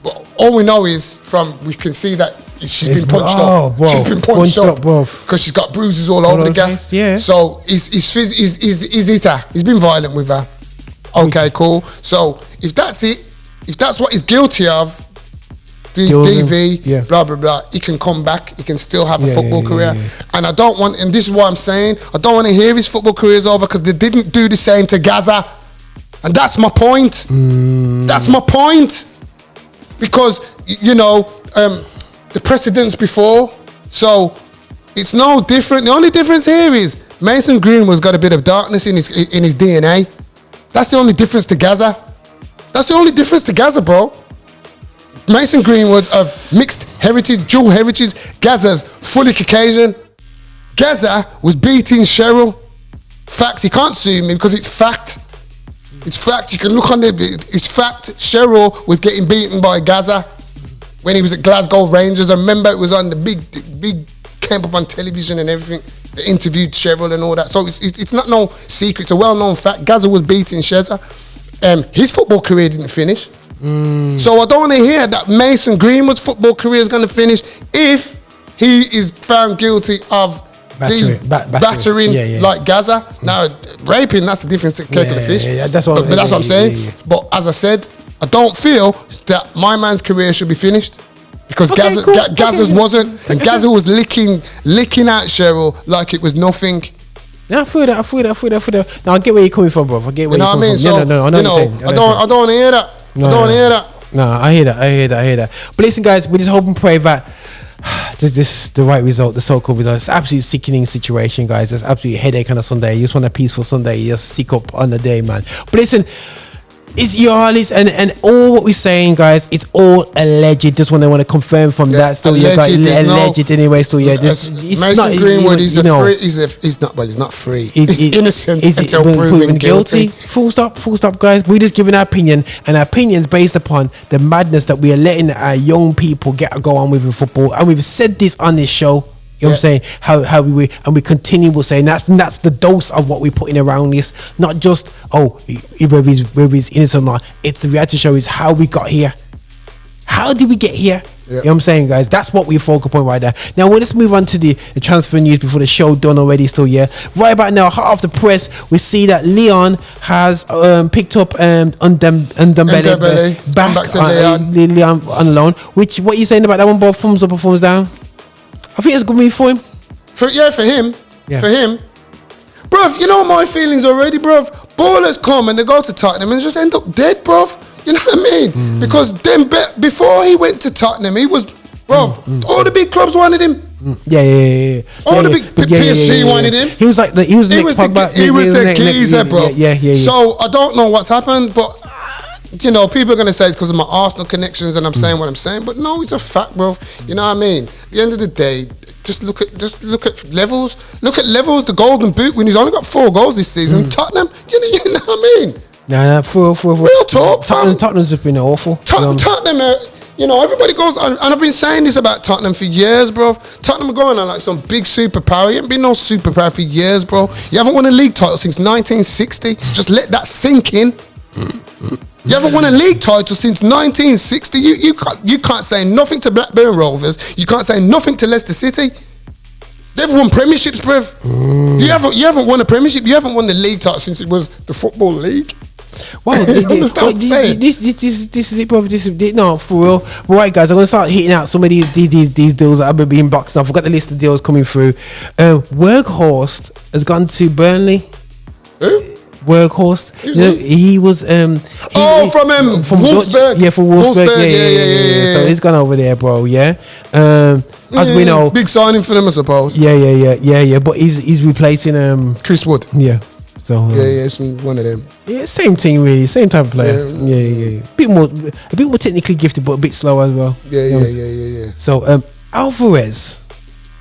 But all we know is we can see that she's been punched up. Bro, she's been punched up because she's got bruises all over the gaff. Yeah. So he's hit her. He's been violent with her. Okay, cool. So if that's it, if that's what he's guilty of, DV, blah, blah, blah, he can come back. He can still have a football career. And I don't want, and this is what I'm saying, I don't want to hear his football career's over because they didn't do the same to Gaza. And that's my point. That's my point. Because, the precedents before, so it's no different. The only difference here is Mason Greenwood's got a bit of darkness in his DNA. That's the only difference to Gaza. That's the only difference to Gaza, bro. Mason Greenwood's of mixed heritage, dual heritage. Gaza's fully Caucasian. Gaza was beating Cheryl. Facts, you can't sue me because it's fact. It's fact, you can look on it's fact. Cheryl was getting beaten by Gaza when he was at Glasgow Rangers. I remember it was on the big came up on television and everything. They interviewed Cheryl and all that. So it's not no secret, it's a well-known fact. Gaza was beating Sheza. His football career didn't finish. So I don't want to hear that Mason Greenwood's football career is going to finish if he is found guilty of battering like Gaza. Now, raping, that's a different cake of the fish. That's what I'm saying. But as I said, I don't feel that my man's career should be finished. Because Gaza's wasn't. And Gaza was licking out Cheryl like it was nothing. Yeah, I feel that. Now I get where you're coming from, bro. I get where you're coming from. So, I know what you're saying. I don't want to hear that. I don't want to hear that. No, I hear that. But listen, guys, we just hope and pray that this the right result, the so-called result. It's absolutely sickening situation, guys. It's absolutely headache on a Sunday. You just want a peaceful Sunday. You just sick up on the day, man. But listen, It's Yarlis and all what we're saying, guys. It's all alleged. Just want to confirm from that. Still, alleged anyway. Still, it's Mason not Greenwood. He's not free. He's innocent until proven guilty. Full stop, guys. We're just giving our opinion, and our opinions based upon the madness that we are letting our young people go on with in football. And we've said this on this show. You know what I'm saying? How we continue with saying that's the dose of what we're putting around this. Not just whether he's innocent or not. It's the reality show is how we got here. How did we get here? You know what I'm saying, guys? That's what we focal point right there. Now, let's move on to the transfer news before the show done already. Still, right about now, hot off the press, we see that Leon has picked up Ndombele back to Leon on loan. What are you saying about that one, Bob? Thumbs up or thumbs down? I think it's a good move for him. For him. Bruv, you know my feelings already, bruv. Ballers come and they go to Tottenham and just end up dead, bruv. You know what I mean? Because then before he went to Tottenham, he was, bruv, all the big clubs wanted him. Yeah. All the big PSG wanted him. He was the geezer, bro. Yeah. So I don't know what's happened, but you know, people are gonna say it's because of my Arsenal connections and I'm saying what I'm saying, but no, it's a fact, bro. You know what I mean? At the end of the day, just look at levels. Look at levels. The Golden Boot when he's only got 4 goals this season. Tottenham, you know what I mean? No, for real talk, fam. Tottenham's have been awful. Tottenham. You know, everybody goes on, and I've been saying this about Tottenham for years, bro. Tottenham are going on like some big superpower. You haven't been no superpower for years, bro. You haven't won a league title since 1960. Just let that sink in. You haven't won a league title since 1960. You can't say nothing to Blackburn Rovers. You can't say nothing to Leicester City. They've won premierships, bruv. You haven't won a premiership. You haven't won the league title since it was the Football League. Wow, this is it, bro. No, for real. Right, guys, I'm gonna start hitting out some of these deals that have been boxed off. I've got the list of deals coming through. Weghorst has gone to Burnley. Who? Weghorst. He was from Wolfsburg. Yeah, for Wolfsburg. Yeah. So he's gone over there, bro. Yeah. As we know, big signing for them, I suppose. Yeah. But he's replacing Chris Wood. Yeah. So it's one of them. Yeah, same team really, same type of player. Yeah. A bit more technically gifted, but a bit slow as well. Yeah. So Alvarez,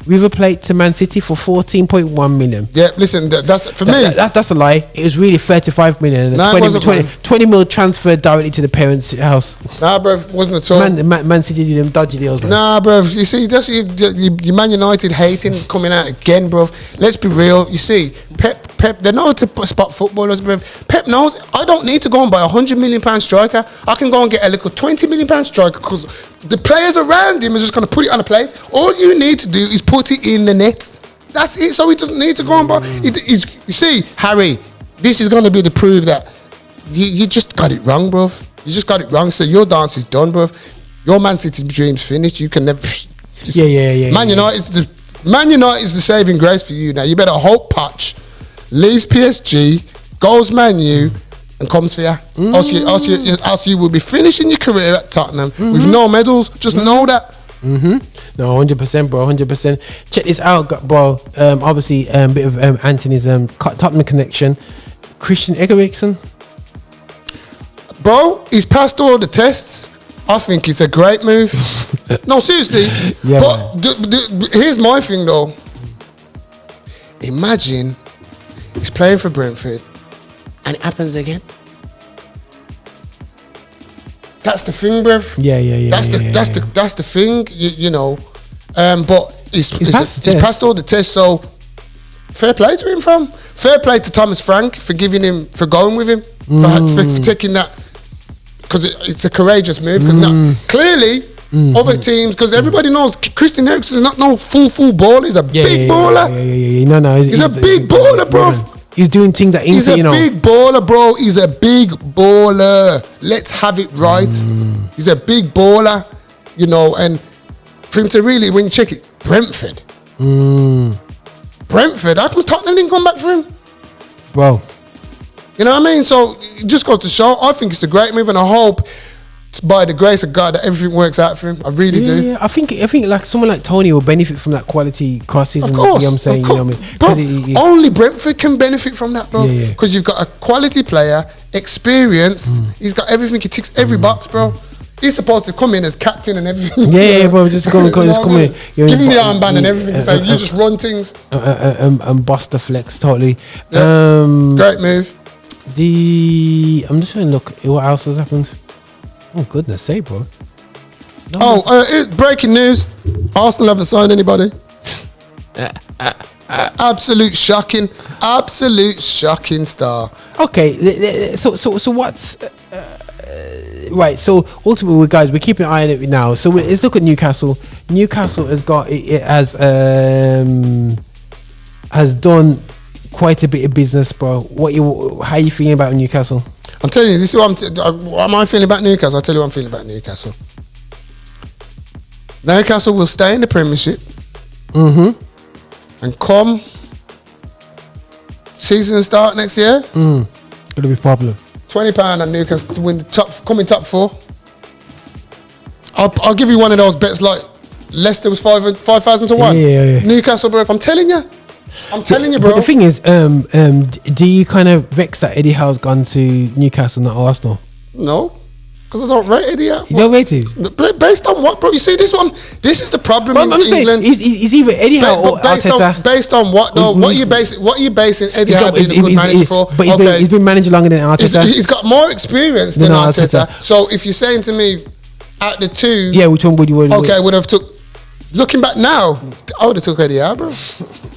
River Plate to Man City for 14.1 million. Yeah, listen, that's for me. That's a lie. It was really 35 million. And 20 mil transferred directly to the parents' house. Nah, bruv, wasn't at all. Man City did them dodgy deals, bro. Nah, bruv, you see, that's you Man United hating coming out again, bruv. Let's be real. You see, Pep, they know how to spot footballers, bruv. Pep knows I don't need to go and buy a £100 million striker. I can go and get a little £20 million striker because the players around him are just going to put it on a plate. All you need to do is put it in the net. That's it. So he doesn't need to go and buy. You see, Harry, this is going to be the proof that you just got it wrong, bruv. You just got it wrong. So your dance is done, bruv. Your Man City dream's finished. You can never. Yeah. Man United is the saving grace for you now. You better hope Poch leaves PSG, goes Man U, and comes for you. Else you will be finishing your career at Tottenham with no medals. Just know that. No, 100%, bro, 100%. Check this out, bro. Obviously, bit of Anthony's Tottenham connection. Christian Eriksen. Bro, he's passed all the tests. I think it's a great move. No, seriously. Yeah, but here's my thing, though. Imagine he's playing for Brentford and it happens again. That's the thing, bruv. Yeah. That's the thing, you know. But he's passed all the tests, so fair play to him, fam. Fair play to Thomas Frank for going with him, for taking that, because it's a courageous move. Because now clearly other teams, because everybody knows Christian Eriksen is not no full baller. He's a big baller. Yeah. No, he's a big baller, bruv. He's doing things that he's a big baller, bro. He's a big baller. Let's have it right. He's a big baller, you know. And for him to really, when you check it, Brentford. Brentford. How come Tottenham didn't come back for him, bro? You know what I mean? So it just goes to show. I think it's a great move, and I hope, by the grace of God, that everything works out for him. I really do. Yeah, I think like someone like Tony will benefit from that quality cross season. Of course, you know what I'm saying? Of course. You know what I mean? Bro, only Brentford can benefit from that, bro. Yeah. Because you've got a quality player experienced. He's got everything. He ticks every box, bro. He's supposed to come in as captain and everything. Yeah, bro. Just come in. Give him the armband and everything. So you just run things. And bust the flex totally. Yeah. Great move. I'm just trying to look what else has happened. Oh goodness sake, bro. Breaking news. Arsenal haven't signed anybody. Absolute shocking star. Okay, so what's right? So ultimately, guys, we're keeping an eye on it now. So let's look at Newcastle. Newcastle has done quite a bit of business, bro. How you feeling about Newcastle? I'm telling you, this is what am I feeling about Newcastle? I'll tell you what I'm feeling about Newcastle. Newcastle will stay in the Premiership. And come season start next year. Gonna be a problem. £20 on Newcastle to win top 4. I'll give you one of those bets like Leicester was 5,000 to 1. Yeah. Newcastle, bro. I'm telling you, bro. But the thing is, do you kind of vex that Eddie Howe's gone to Newcastle, not Arsenal? No, because I don't rate Eddie Howe. You don't rate him? Based on what, bro? You see, this is the problem in England. He's either Eddie Howe or Arteta. Based on what, though? What are you basing Eddie Howe being a good manager for? But he's been managing longer than Arteta. He's got more experience than Arteta. So if you're saying to me, out the two, which one would you? Would have took. Looking back now, I would have took Eddie Howe, bro.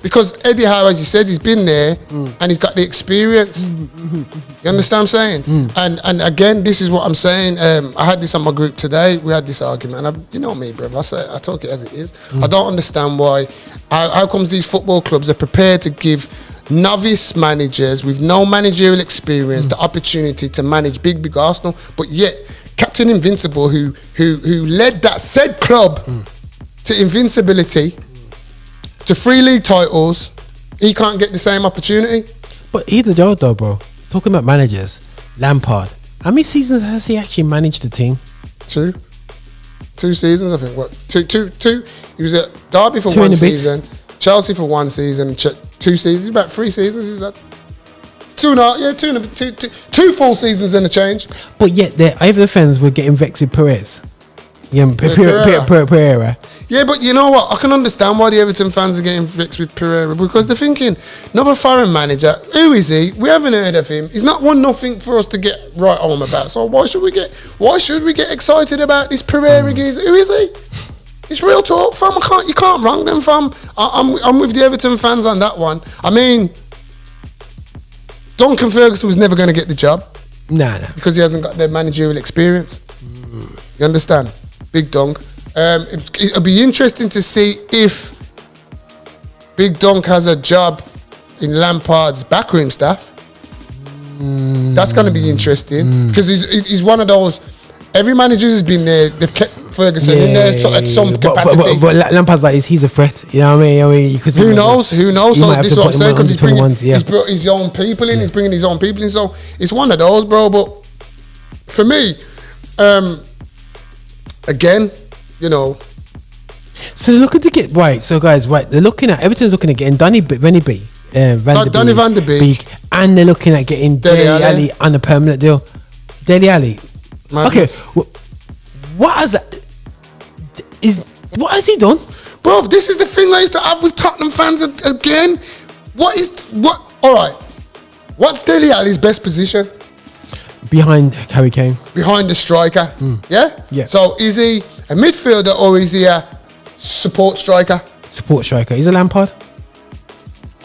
Because Eddie Howe, as you said, he's been there and he's got the experience. You understand what I'm saying? And again, this is what I'm saying. I had this on my group today. We had this argument. And you know me, bro. I talk it as it is. I don't understand why. How comes these football clubs are prepared to give novice managers with no managerial experience the opportunity to manage big Arsenal, but yet Captain Invincible, who led that said club to invincibility, to 3 league titles, he can't get the same opportunity. But here's the joke though, bro. Talking about managers, Lampard. How many seasons has he actually managed the team? 2 seasons, I think. What? Two. He was at Derby for 1 season, Chelsea for 1 season, 2 seasons, about 3 seasons. Is that 2.5? Yeah, 2 full seasons and a change. But yet, the Everton fans were getting vexed with Perez. Pereira. Yeah, but you know what? I can understand why the Everton fans are getting vexed with Pereira, because they're thinking, another foreign manager, who is he? We haven't heard of him. He's not won nothing for us to get right home about. So why should we get excited about this Pereira geezer? Who is he? It's real talk, fam. You can't wrong them, fam. I'm with the Everton fans on that one. I mean, Duncan Ferguson was never going to get the job. Nah. Because he hasn't got the managerial experience. You understand? Big Dunk. It'll be interesting to see if Big Dunk has a job in Lampard's backroom staff. That's going to be interesting because he's one of those. Every manager has been there. They've kept Ferguson in there at some capacity. But Lampard's like he's a threat. You know what I mean? Who knows? So this is what I'm saying, because he's brought his own people in. He's bringing his own people in. So it's one of those, bro. But for me, again, you know. So they're looking to get right. So guys, right, Everton's looking at getting Donny Van der Beek, and they're looking at getting Dele Alli on a permanent deal. Dele Alli. Madness. Okay, what has he done, bro? This is the thing I used to have with Tottenham fans again. All right, what's Dele Alli's best position? Behind Harry Kane. Behind the striker. Yeah. So is he a midfielder or is he a support striker? Support striker. He's a Lampard.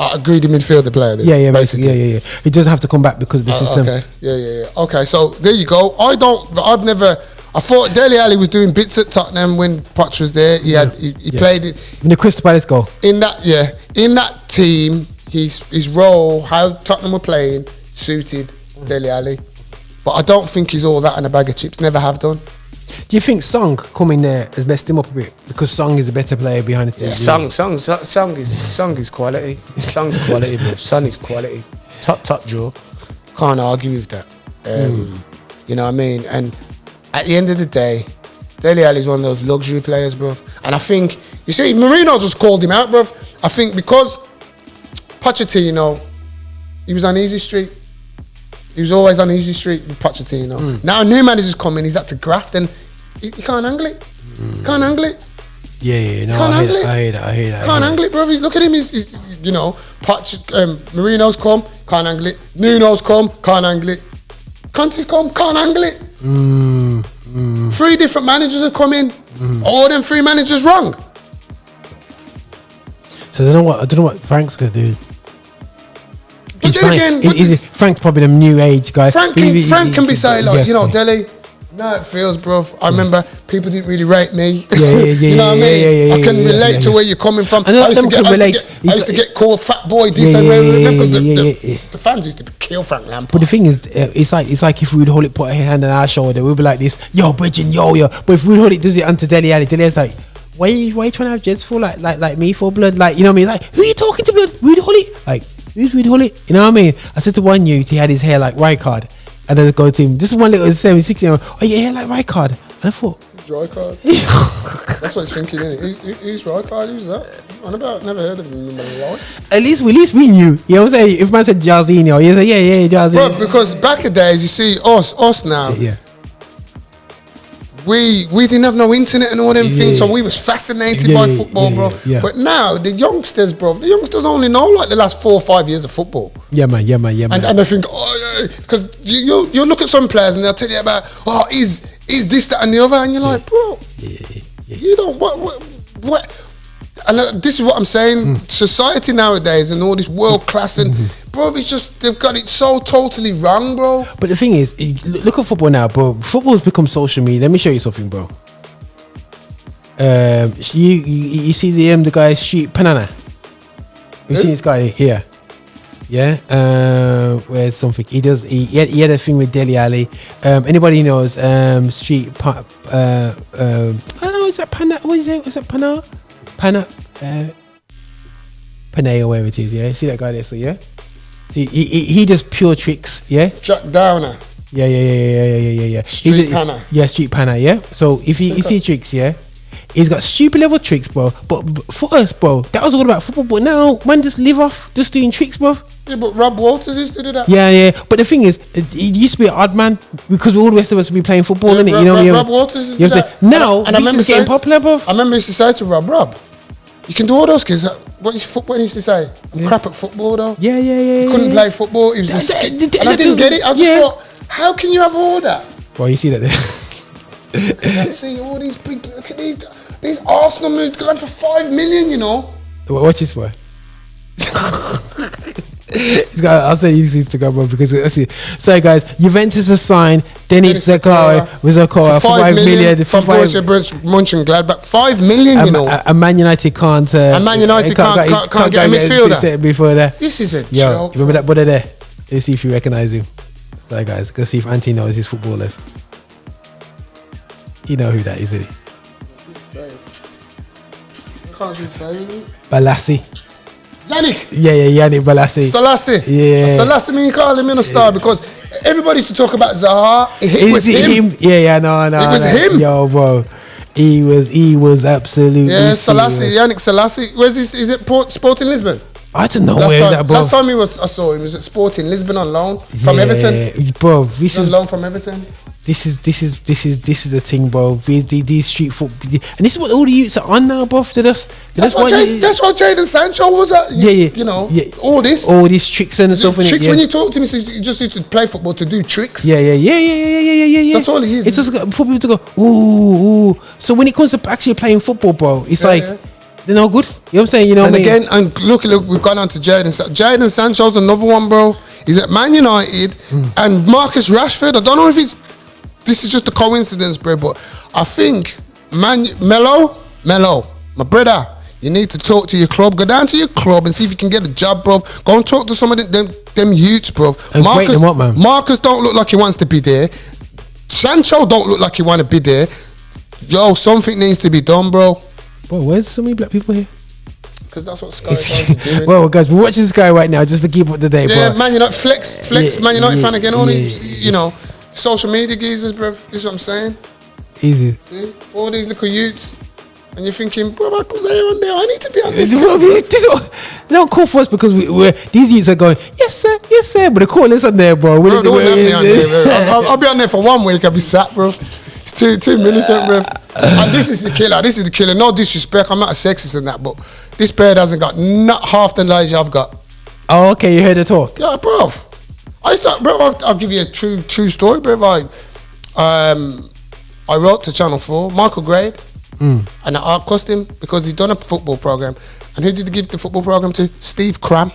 I agree, the midfielder player. Yeah, basically. Yeah. He doesn't have to come back because of the system. Okay. Yeah. Okay, so there you go. I thought Dele Alli was doing bits at Tottenham when Poch was there. He played it in the Crystal Palace goal. In that team, his role, how Tottenham were playing, suited Dele Alli. But I don't think he's all that in a bag of chips. Never have done. Do you think Song coming there has messed him up a bit because Song is a better player behind the team? Yeah, Song is quality. Song's quality, bro. Son is quality. Top draw. Can't argue with that. You know what I mean? And at the end of the day, Dele Alli is one of those luxury players, bro. And I think, you see, Moorinho just called him out, bro. I think because Pochettino, he was on easy street. He was always on easy street with Pochettino. Now a new manager's coming, he's had to graft and he can't angle it. Can't angle it. Yeah, no, Can't I angle it. hear that. Can't angle it, bro. Look at him. He's you know, Mourinho's come, can't angle it. Nuno's come, can't angle it. Conte's come, can't angle it. 3 different managers have come in. All them 3 managers wrong. So I don't know what Frank's gonna do. But then again, Frank's probably the new age guy. Frank can be saying like, you know, Delhi. No, it feels, bro. I remember people didn't really rate me. You know what I mean? I can relate to where you're coming from. I used to get called fat boy. Because the fans used to kill Frank Lampard. But the thing is, it's like if Rude Hullet put a hand on our shoulder, we'd be like this, yo, Bridget, yo. But if Rude Hullet does it onto Dele Alli, Dele's like, why are you trying to have Jeds for like me for blood? Like, you know what I mean? Like, who are you talking to, blood? Rude Hullet? Like, who's Rude Hullet? You know what I mean? I said to one youth, he had his hair like Rijkaard. And then go to him. This is one little 16-year-old. Oh yeah, like Rijkaard. And I thought, Rijkaard. That's what he's thinking, isn't it? Who's Rijkaard? Who's that? Never heard of him in my life. At least we knew. You know what I'm saying? If man said Jarzinho, you say yeah, Jarzinho. Bro, because back in the days, you see us now. Yeah. We didn't have no internet and all them things, so we was fascinated by football, bro. Yeah. But now the youngsters, bro, the only know like the last 4 or 5 years of football. Yeah, man. And they think, because you look at some players and they'll tell you about, is this, that, and the other, and you're like, bro, you don't what. And this is what I'm saying. Society nowadays and all this world class and bro, it's just they've got it so totally wrong, bro. But the thing is, look at football now, bro. Football's become social media. Let me show you something, bro. You see the guy Street Banana. You see this guy here? Yeah. Where's something? He had a thing with Dele Alli. Anybody knows Street is that Pana? What is it? Is that Pana? Panay or whatever it is, yeah. See that guy there, so yeah. See, he does pure tricks, yeah. Jack Downer. Yeah. Street Panna. Yeah, Street Panna, yeah. So if you see tricks, yeah, he's got stupid level tricks, bro. But for us, bro, that was all about football. But now, man, just live off just doing tricks, bro. Yeah, but Rob Walters used to do that. Yeah. But the thing is, he used to be an odd man because all the rest of us would be playing football, innit? You know, Rob Walters used to do that. Now, and I remember getting popular, bro. I remember used to say to Rob, you can do all those kids. What he used to say? I'm crap at football, though. Yeah. He couldn't play football. He was a skit. And I didn't get it. I just thought, how can you have all that? Well, you see that there. I see all these big. Look at these Arsenal moves going for 5 million. You know. Watch this one. I'll say use Instagram, bro, because sorry guys, Juventus has signed Dennis Zakara for 5 million from Borussia Mönchengladbach. 5 million, you know. And Man United can't get a midfielder before that. This is a joke. Remember that brother there? Let's see if you recognize him. Sorry guys, go see if Auntie knows his footballers. You know who that is, isn't he? Balassi. Yannick. Yeah, Yannick Balassi. Selassie. Yeah. Selassie, me call him in a star because everybody used to talk about Zaha. It was him. Yeah, no. It was him. Yo, bro. He was absolutely. Yeah, Selassie. Yannick Selassie. Where's this? Is it Sporting Lisbon? I don't know where that, bro. Last time I saw him was at Sporting Lisbon on loan from Everton. Bro, this is on loan from Everton. This is the thing, bro. These street football, and this is what all the youths are on now, bro. That's what Jadon Sancho was at. Yeah. You know, all these tricks and stuff. Tricks. When you talk to him, he just used to play football to do tricks. Yeah. That's all he is. It's just for people to go, ooh. So when it comes to actually playing football, bro, it's they're no good. You know what I'm saying? You know. And again, and look, we've gone on to Jadon Sancho's another one, bro. He's at Man United, and Marcus Rashford. I don't know if this is just a coincidence, bro, but I think Melo, my brother, you need to talk to your club. Go down to your club and see if you can get a job, bro. Go and talk to some of them youths, bro. Marcus don't look like he wants to be there. Sancho don't look like he want to be there. Yo, something needs to be done, bro. Bro, where's so many black people here? Because that's what Sky is doing. Well, guys, we're watching Sky right now just to keep up to date, bro. Yeah, Man United, flex, Man United fan again. Only, you know, social media geezers, bro. This is what I'm saying. Easy. See? All these little youths. And you're thinking, bro, Michael's there on there. I need to be on this. They don't call for us because these youths are going, yes sir, but they call us on there, bro. Bro, they won't let me on there, bro. I'll be on there for 1 week. I'll be sat, bro. It's too militant, bro. And this is the killer. No disrespect. I'm not a sexist in that, but this player hasn't got not half the knowledge I've got. Oh, okay, you heard the talk. Yeah, bro. I'll give you a true story, bro. I wrote to Channel 4, Michael Grade, and I cost him because he'd done a football program. And who did he give the football program to? Steve Cram.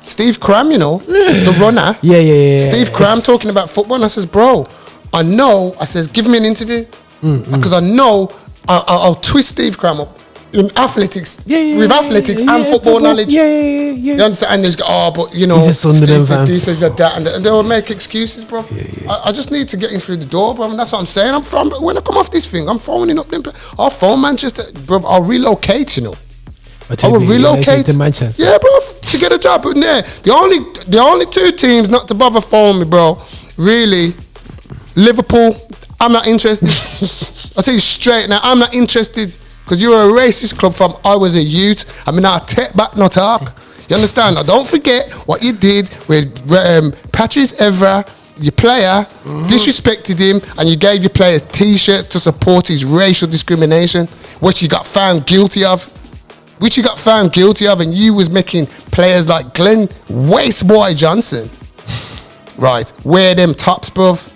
Steve Cram, you know, the runner. Yeah. Steve Cram talking about football. And I says, bro, I know. I says, give me an interview. Because I know I'll twist Steve Cram up in athletics. With athletics and football knowledge. Yeah. You understand? And they just go, but you know, He's a Sunderland fan. this is that, and they'll make excuses, bro. I just need to get in through the door, bro. And that's what I'm saying. When I come off this thing, I'm phoning up them. I'll phone Manchester, bro. I'll relocate, you know. I will relocate to Manchester. Yeah, bro, to get a job in there. The only 2 teams not to bother phoning me, bro. Really, Liverpool. I'm not interested. I'll tell you straight now. I'm not interested because you're a racist club from I was a youth. I mean, I'll take back no talk. You understand? Now, don't forget what you did with Patrice Evra, your player, disrespected him, and you gave your players T-shirts to support his racial discrimination, which you got found guilty of. And you was making players like Glenn Wasteboy Johnson, right, wear them tops, bruv.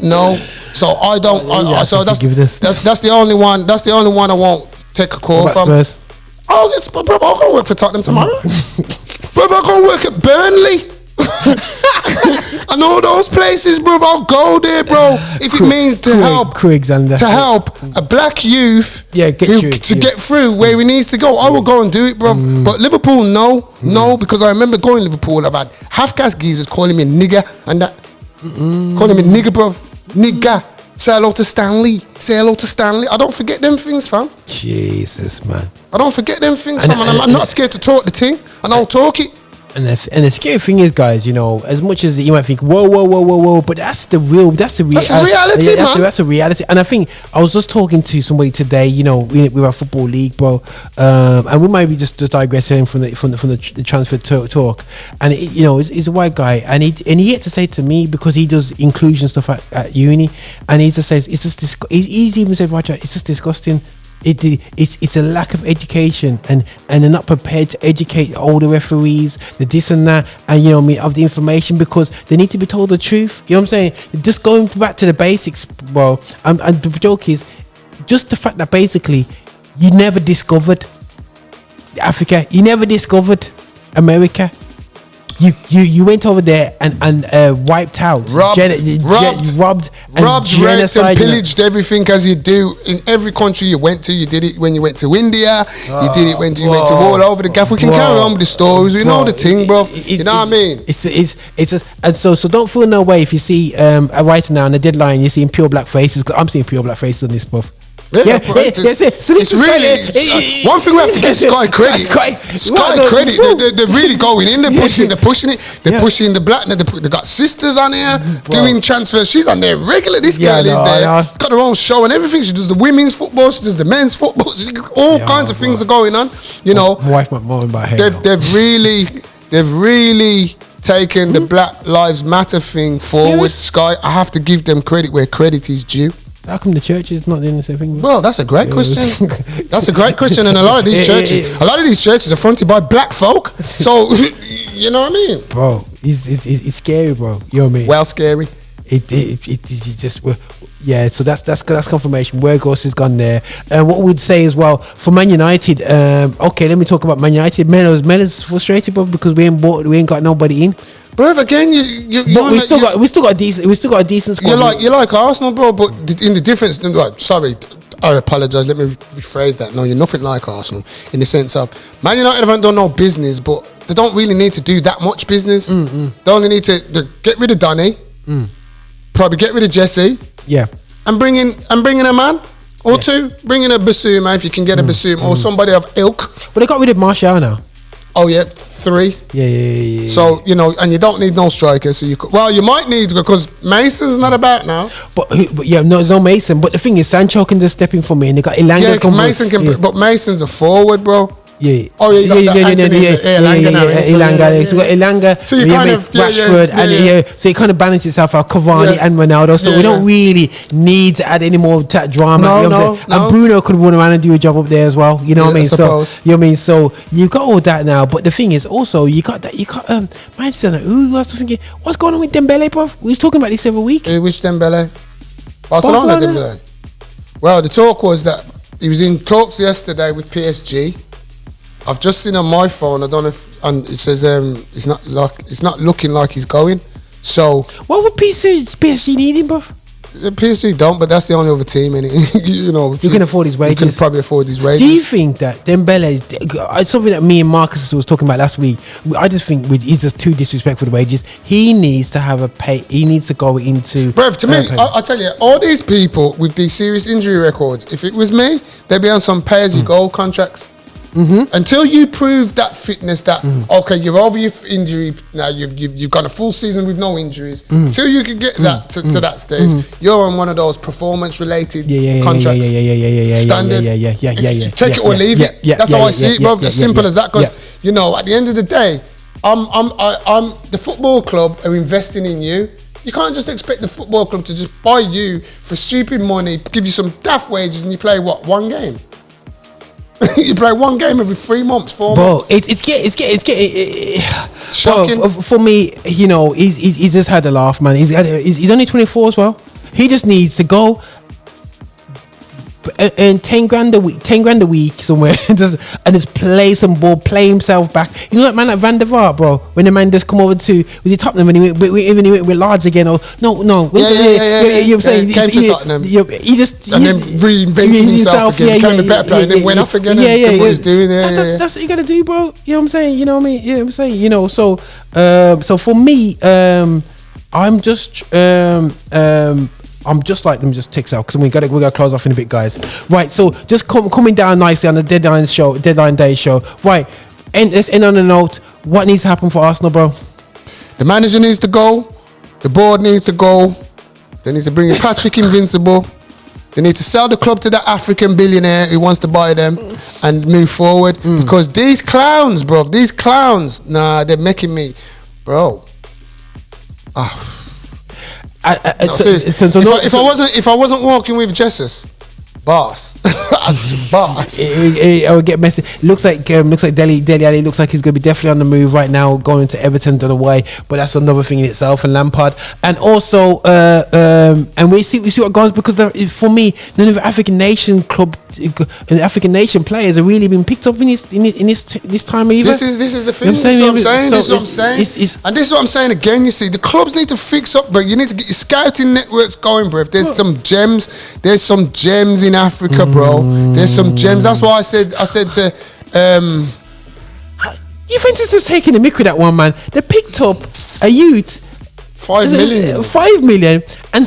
No, so I don't. So that's the only one. That's the only one I won't take a call from. Spurs? Oh, bruv, I'll go work for Tottenham tomorrow. Bruv, I'll go work at Burnley. And all those places, bro. I'll go there, bro. If it means to help a black youth, get through where he needs to go, I will go and do it, bro. But Liverpool, no, because I remember going to Liverpool. I've had half-caste geezers calling me a nigger and that, calling me nigger, bro, nigger. Say hello to Stanley. I don't forget them things, fam. Jesus, man. I don't forget them things, fam. And I'm not scared to talk the thing, and I'll talk it. And the scary thing is, guys, you know, as much as you might think, whoa, but that's the reality, man. That's the reality. And I think I was just talking to somebody today, you know, with our football league, bro, and we might be just digressing from the transfer talk. And you know, he's a white guy, and he had to say to me, because he does inclusion stuff at uni, and he just says it's just he's even said, Roger, it's just disgusting. It's a lack of education, and they're not prepared to educate all the referees, the this and that, and you know, of the information, because they need to be told the truth. You know what I'm saying? Just going back to the basics, bro. And the joke is just the fact that basically you never discovered Africa, you never discovered America. You went over there and wiped out, robbed, raped and pillaged everything, as you do in every country you went to. You did it when you went to India. You did it when you went to all over the gaff. We can carry on with the stories. We know the thing, bro. You know what I mean? And so don't feel no way if you see a writer now on the deadline. You're seeing pure black faces. Cause I'm seeing pure black faces on this, bro. It's really one thing we have to give Sky credit. Sky credit. They're really going in. They're pushing it. They're pushing the black. They got sisters on here doing transfers. She's on there regular. This girl is there. Got her own show and everything. She does the women's football. She does the men's football. All kinds of things are going on. You know, my wife might moan about hair. They've really taken the Black Lives Matter thing forward. Sky, I have to give them credit where credit is due. How come the church is not doing the same thing? Well, that's a great question. That's a great question. And a lot of these churches are fronted by black folk. So, you know what I mean? Bro, it's scary, bro. You know what I mean? Well, scary. It's just, yeah, so that's confirmation. Where Ghost has gone there. And what we'd say as well, for Man United, okay, let me talk about Man United. Melo's frustrated, bro, because we ain't got nobody in. Bro, again, we still got a decent squad. You like Arsenal, bro, but in the difference, sorry, I apologise. Let me rephrase that. No, you're nothing like Arsenal in the sense of Man United haven't done no business, but they don't really need to do that much business. They only need to get rid of Donny, probably get rid of Jesse, and bring in a man or two. Bring in a Basuma if you can get a Basuma or somebody of ilk. Well, they got rid of Martial now. Oh yeah, 3. Yeah. So you know, and you don't need no striker. So you might need, because Mason's not about now. But there's no Mason. But the thing is, Sancho can just step in for me, and they got Elanga. Yeah, Mason can. But Mason's a forward, bro. Yeah. Oh yeah, you got Elanga. So we got Elanga. So you kind of Rashford and so it kind of balances itself out. Cavani and Ronaldo. So we don't really need to add any more drama. No, you know what I'm saying? And Bruno could run around and do a job up there as well. You know what I mean? So you know what I mean. So you've got all that now. But the thing is, also you got that. You got Manchester. Who was thinking? What's going on with Dembele, bro? We was talking about this every week. Which Dembele? Barcelona Dembele. Well, the talk was that he was in talks yesterday with PSG. I've just seen on my phone. I don't know if, and it says it's not looking like he's going. So what would PSG need him, bro? PSG don't, but that's the only other team. You know, you can afford his wages. You can probably afford his wages. Do you think that Dembele is it's something that me and Marcus was talking about last week? I just think he's just too disrespectful for the wages. He needs to have a pay. He needs to go into. Bruv, to me, I tell you, all these people with these serious injury records. If it was me, they'd be on some pay-as-you-go contracts. Mm-hmm. Until you prove that fitness, that okay, you're over your injury now. You've got a full season with no injuries. Until you can get that to that stage, you're on one of those performance-related contracts. Standard. Take it or leave it. That's how I see it, bro. As simple as that. Because you know, at the end of the day, I'm the football club are investing in you. You can't just expect the football club to just buy you for stupid money, give you some daft wages, and you play what, one game. You play one game every 3 months, 4 months. Bro, it's getting shocking. For me, you know, he's just had a laugh, man. He's only 24 as well. He just needs to go and 10 grand a week somewhere and just play some ball, play himself back. You know that man like Van der Vaart, bro, when the man just come over to, was he Tottenham when he went with Large again, or no you know what I'm saying, came to Tottenham, he just and then reinvented himself again, became a better player, and then went off again and did what he was doing. That's what you gotta do, bro. You know what I'm saying? You know what I mean? You know what I'm saying? You know, so for me, I'm just like them, just ticks out, because we gotta close off in a bit, guys. Right, so just coming down nicely on the deadline day show. Right, and let's end on a note. What needs to happen for Arsenal, bro? The manager needs to go. The board needs to go. They need to bring in Patrick Invincible. They need to sell the club to that African billionaire who wants to buy them and move forward. Because these clowns, bro, nah, they're making me, bro. If I wasn't walking with Jesus, boss, I would get messy. Looks like Dele Alli looks like he's going to be definitely on the move right now, going to Everton, done away. But that's another thing in itself. And Lampard, and also, and we see what goes, because for me, none of the African nation club and African nation players have really been picked up in this time either. This is the thing. This is what I'm saying. This is what I'm saying again. You see, the clubs need to fix up, bro. You need to get your scouting networks going, bro. If there's some gems in Africa, bro. There's some gems. That's why I said to Juventus is taking a mick with that one, man. They picked up a youth. 5 million. 5 million, and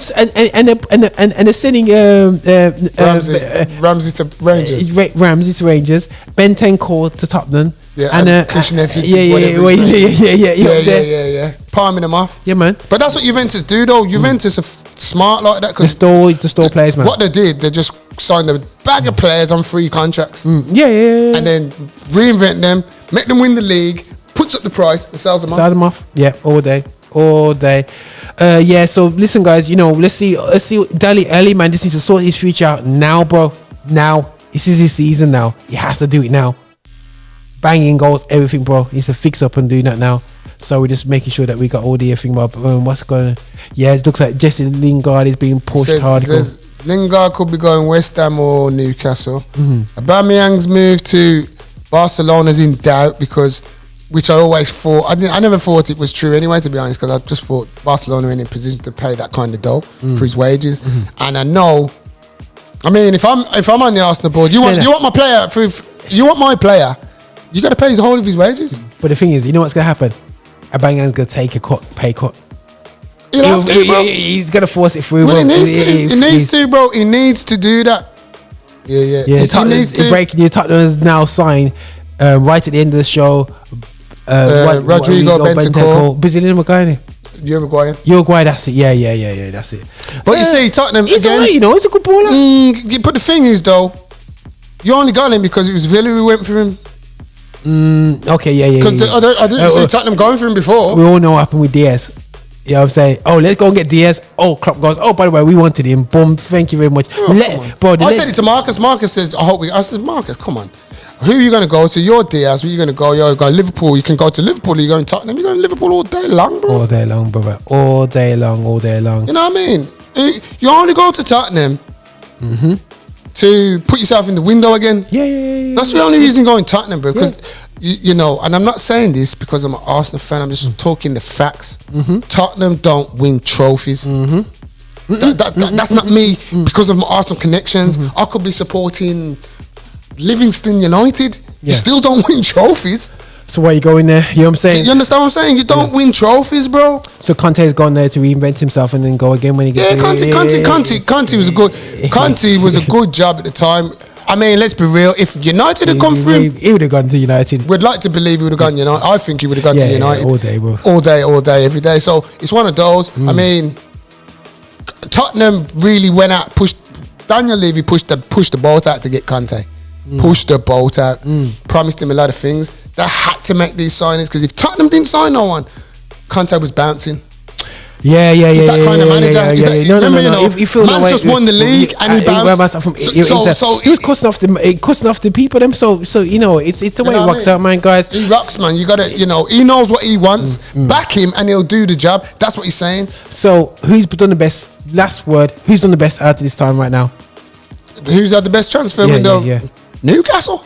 they're sending Ramsey to Rangers. Ramsey to Rangers. Bentancur to Tottenham. Yeah, and Kishinev. Yeah. Palming them off. Yeah, man. But that's what Juventus do, though. Juventus are smart like that. Cause the store players, man. What they did, they just signed a bag of players on free contracts. And then reinvent them, make them win the league, puts up the price, and sells them off. Yeah, all day. So listen, guys, you know, let's see Dele Alli, man. This needs to sort his future out now, bro. Now, this is his season now. He has to do it now. Banging goals, everything, bro. He needs to fix up and do that now. So we're just making sure that we got all the everything, but what's going on? Yeah, it looks like Jesse Lingard is being pushed hard. Lingard could be going West Ham or Newcastle. Aubameyang's move to Barcelona's in doubt, because, which I always thought, I never thought it was true anyway, to be honest, because I just thought Barcelona were in a position to pay that kind of dough for his wages. And I know, I mean, if I'm on the Arsenal board, you want my player, you got to pay his whole of his wages. But the thing is, you know what's going to happen? Aubameyang's going to take a pay cut. He'll have to, bro. He's going to force it through. Well, he needs to, bro. He needs to do that. Yeah. He needs to. Breaking Tottenham has now signed right at the end of the show. Rodrigo Bentancur. Brazilian Maguire. Uruguay, that's it. Yeah, that's it. But you see, Tottenham, he's again, alright, you know, he's a good baller. But the thing is, though, you only got him because it was Villa who went for him. Okay, yeah. Because I didn't see Tottenham going for him before. We all know what happened with Diaz. You know what I'm saying? Oh, let's go and get Diaz. Oh, Klopp goes, oh, by the way, we wanted him. Boom, thank you very much. I said it to Marcus. Marcus says, I said, Marcus, come on. Who are you going to go to? You're Diaz. Who are you going to go? You're going to Liverpool. You can go to Liverpool. You're going to Tottenham. You're going to Liverpool all day long, bro. All day long, brother. All day long. You know what I mean? You only go to Tottenham to put yourself in the window again. Yeah. That's the only reason you're going to Tottenham, bro. Because, you know, and I'm not saying this because I'm an Arsenal fan. I'm just talking the facts. Tottenham don't win trophies. That's not me because of my Arsenal connections. I could be supporting Livingston United. You still don't win trophies. So why you going there? You know what I'm saying? You understand what I'm saying? You don't win trophies, bro. So Conte's gone there to reinvent himself and then go again when he gets Conte was a good. Conte was a good job at the time. I mean, let's be real. If United had come through, he would have gone to United. We'd like to believe he would have gone United. I think he would have gone to United all day, bro. All day, every day. So it's one of those. I mean, Tottenham really went out, Daniel Levy pushed the boat out to get Conte. Pushed the boat out. Promised him a lot of things. They had to make these signings because if Tottenham didn't sign no one, Conte was bouncing. Yeah. He's that kind of manager. No. Man's just won the league and he bounced. So he was cussing off the people. Them. So you know, it's the way he rocks out, man, guys. He rocks, man. You gotta, you know, he knows what he wants. Back him and he'll do the job. That's what he's saying. So who's done the best? Last word. Who's done the best out of this time right now? Who's had the best transfer window? Yeah. Newcastle.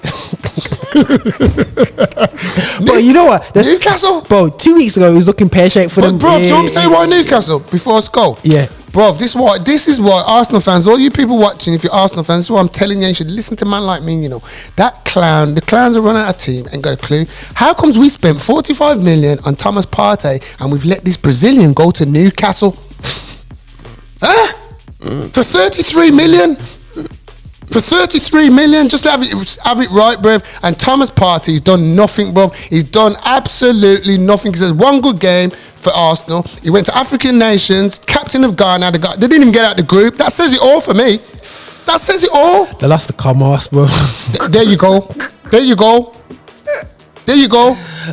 But you know what? Newcastle. Bro, 2 weeks ago it was looking pear-shaped for them. Bro, do you want me to say why Newcastle before I go? Yeah. Bro, this is why Arsenal fans, all you people watching, if you're Arsenal fans, this is what I'm telling you should listen to a man like me, you know. The clowns are running out of team, ain't got a clue. How comes we spent 45 million on Thomas Partey and we've let this Brazilian go to Newcastle? Huh? For 33 million? For 33 million, just have it right, bruv. And Thomas Partey's done nothing, bruv. He's done absolutely nothing. Because there's one good game for Arsenal. He went to African Nations, captain of Ghana. They didn't even get out the group. That says it all for me. That says it all. They lost the Commerce, bro. There you go.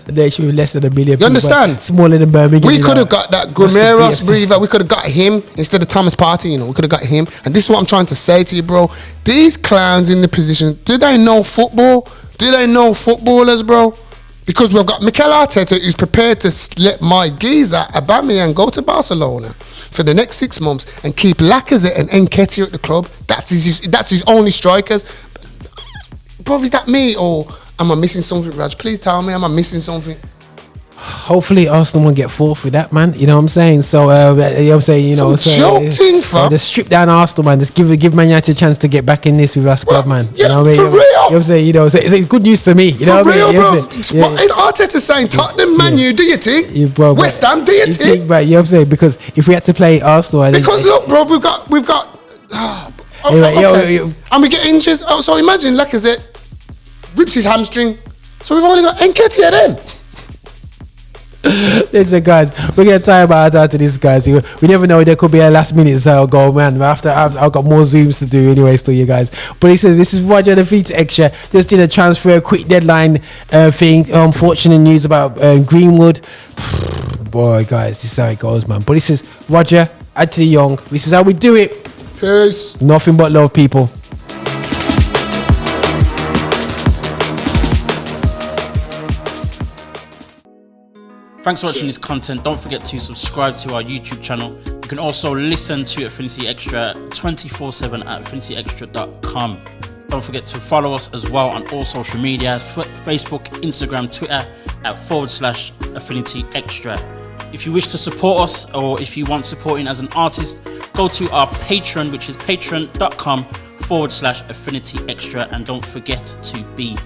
They should be less than 1 million. You understand? Smaller than Birmingham. We could have got that Guimaras breather. We could have got him instead of Thomas Partey. You know, we could have got him. And this is what I'm trying to say to you, bro. These clowns in the position, do they know football? Do they know footballers, bro? Because we've got Mikel Arteta who's prepared to let my geezer Aubameyang go to Barcelona for the next 6 months and keep Lacazette and Nketiah at the club. That's his only strikers. Bro, is that me or am I missing something, Raj? Please tell me, am I missing something? Hopefully Arsenal won't get fourth with that, man. You know what I'm saying? So, you know what I'm saying? You know, joking, fam. Just strip down Arsenal, man. Just give Man United a chance to get back in this with our squad, man. Yeah, you know what I mean? for real. You know what I'm saying? You know, so it's good news to me. You know what I mean? Bro. What Arteta's saying, Tottenham, Man U, do you think? West Ham, do you think? Right, you know what I'm saying? Because if we had to play Arsenal... Look, bro, we've got... And we get injured. Oh, so imagine Lacazette rips his hamstring. So we've only got Nketiah then. Listen, guys, we're gonna time out after this, guys. We never know, there could be a last minute so go, man. After I've got more zooms to do anyways to you guys. But listen, this is Roger Alongside Xtra. Just did a transfer quick deadline thing. Unfortunate news about Greenwood. Boy, guys, this is how it goes, man. But this is Roger, add to the young. This is how we do it. Peace. Nothing but love, people. Thanks for watching this content. Don't forget to subscribe to our YouTube channel. You can also listen to Affinity Xtra 24/7 at affinityextra.com. Don't forget to follow us as well on all social media, Facebook, Instagram, Twitter at /Affinity Extra. If you wish to support us or if you want supporting as an artist, go to our Patreon, which is patreon.com /Affinity Extra, and don't forget to be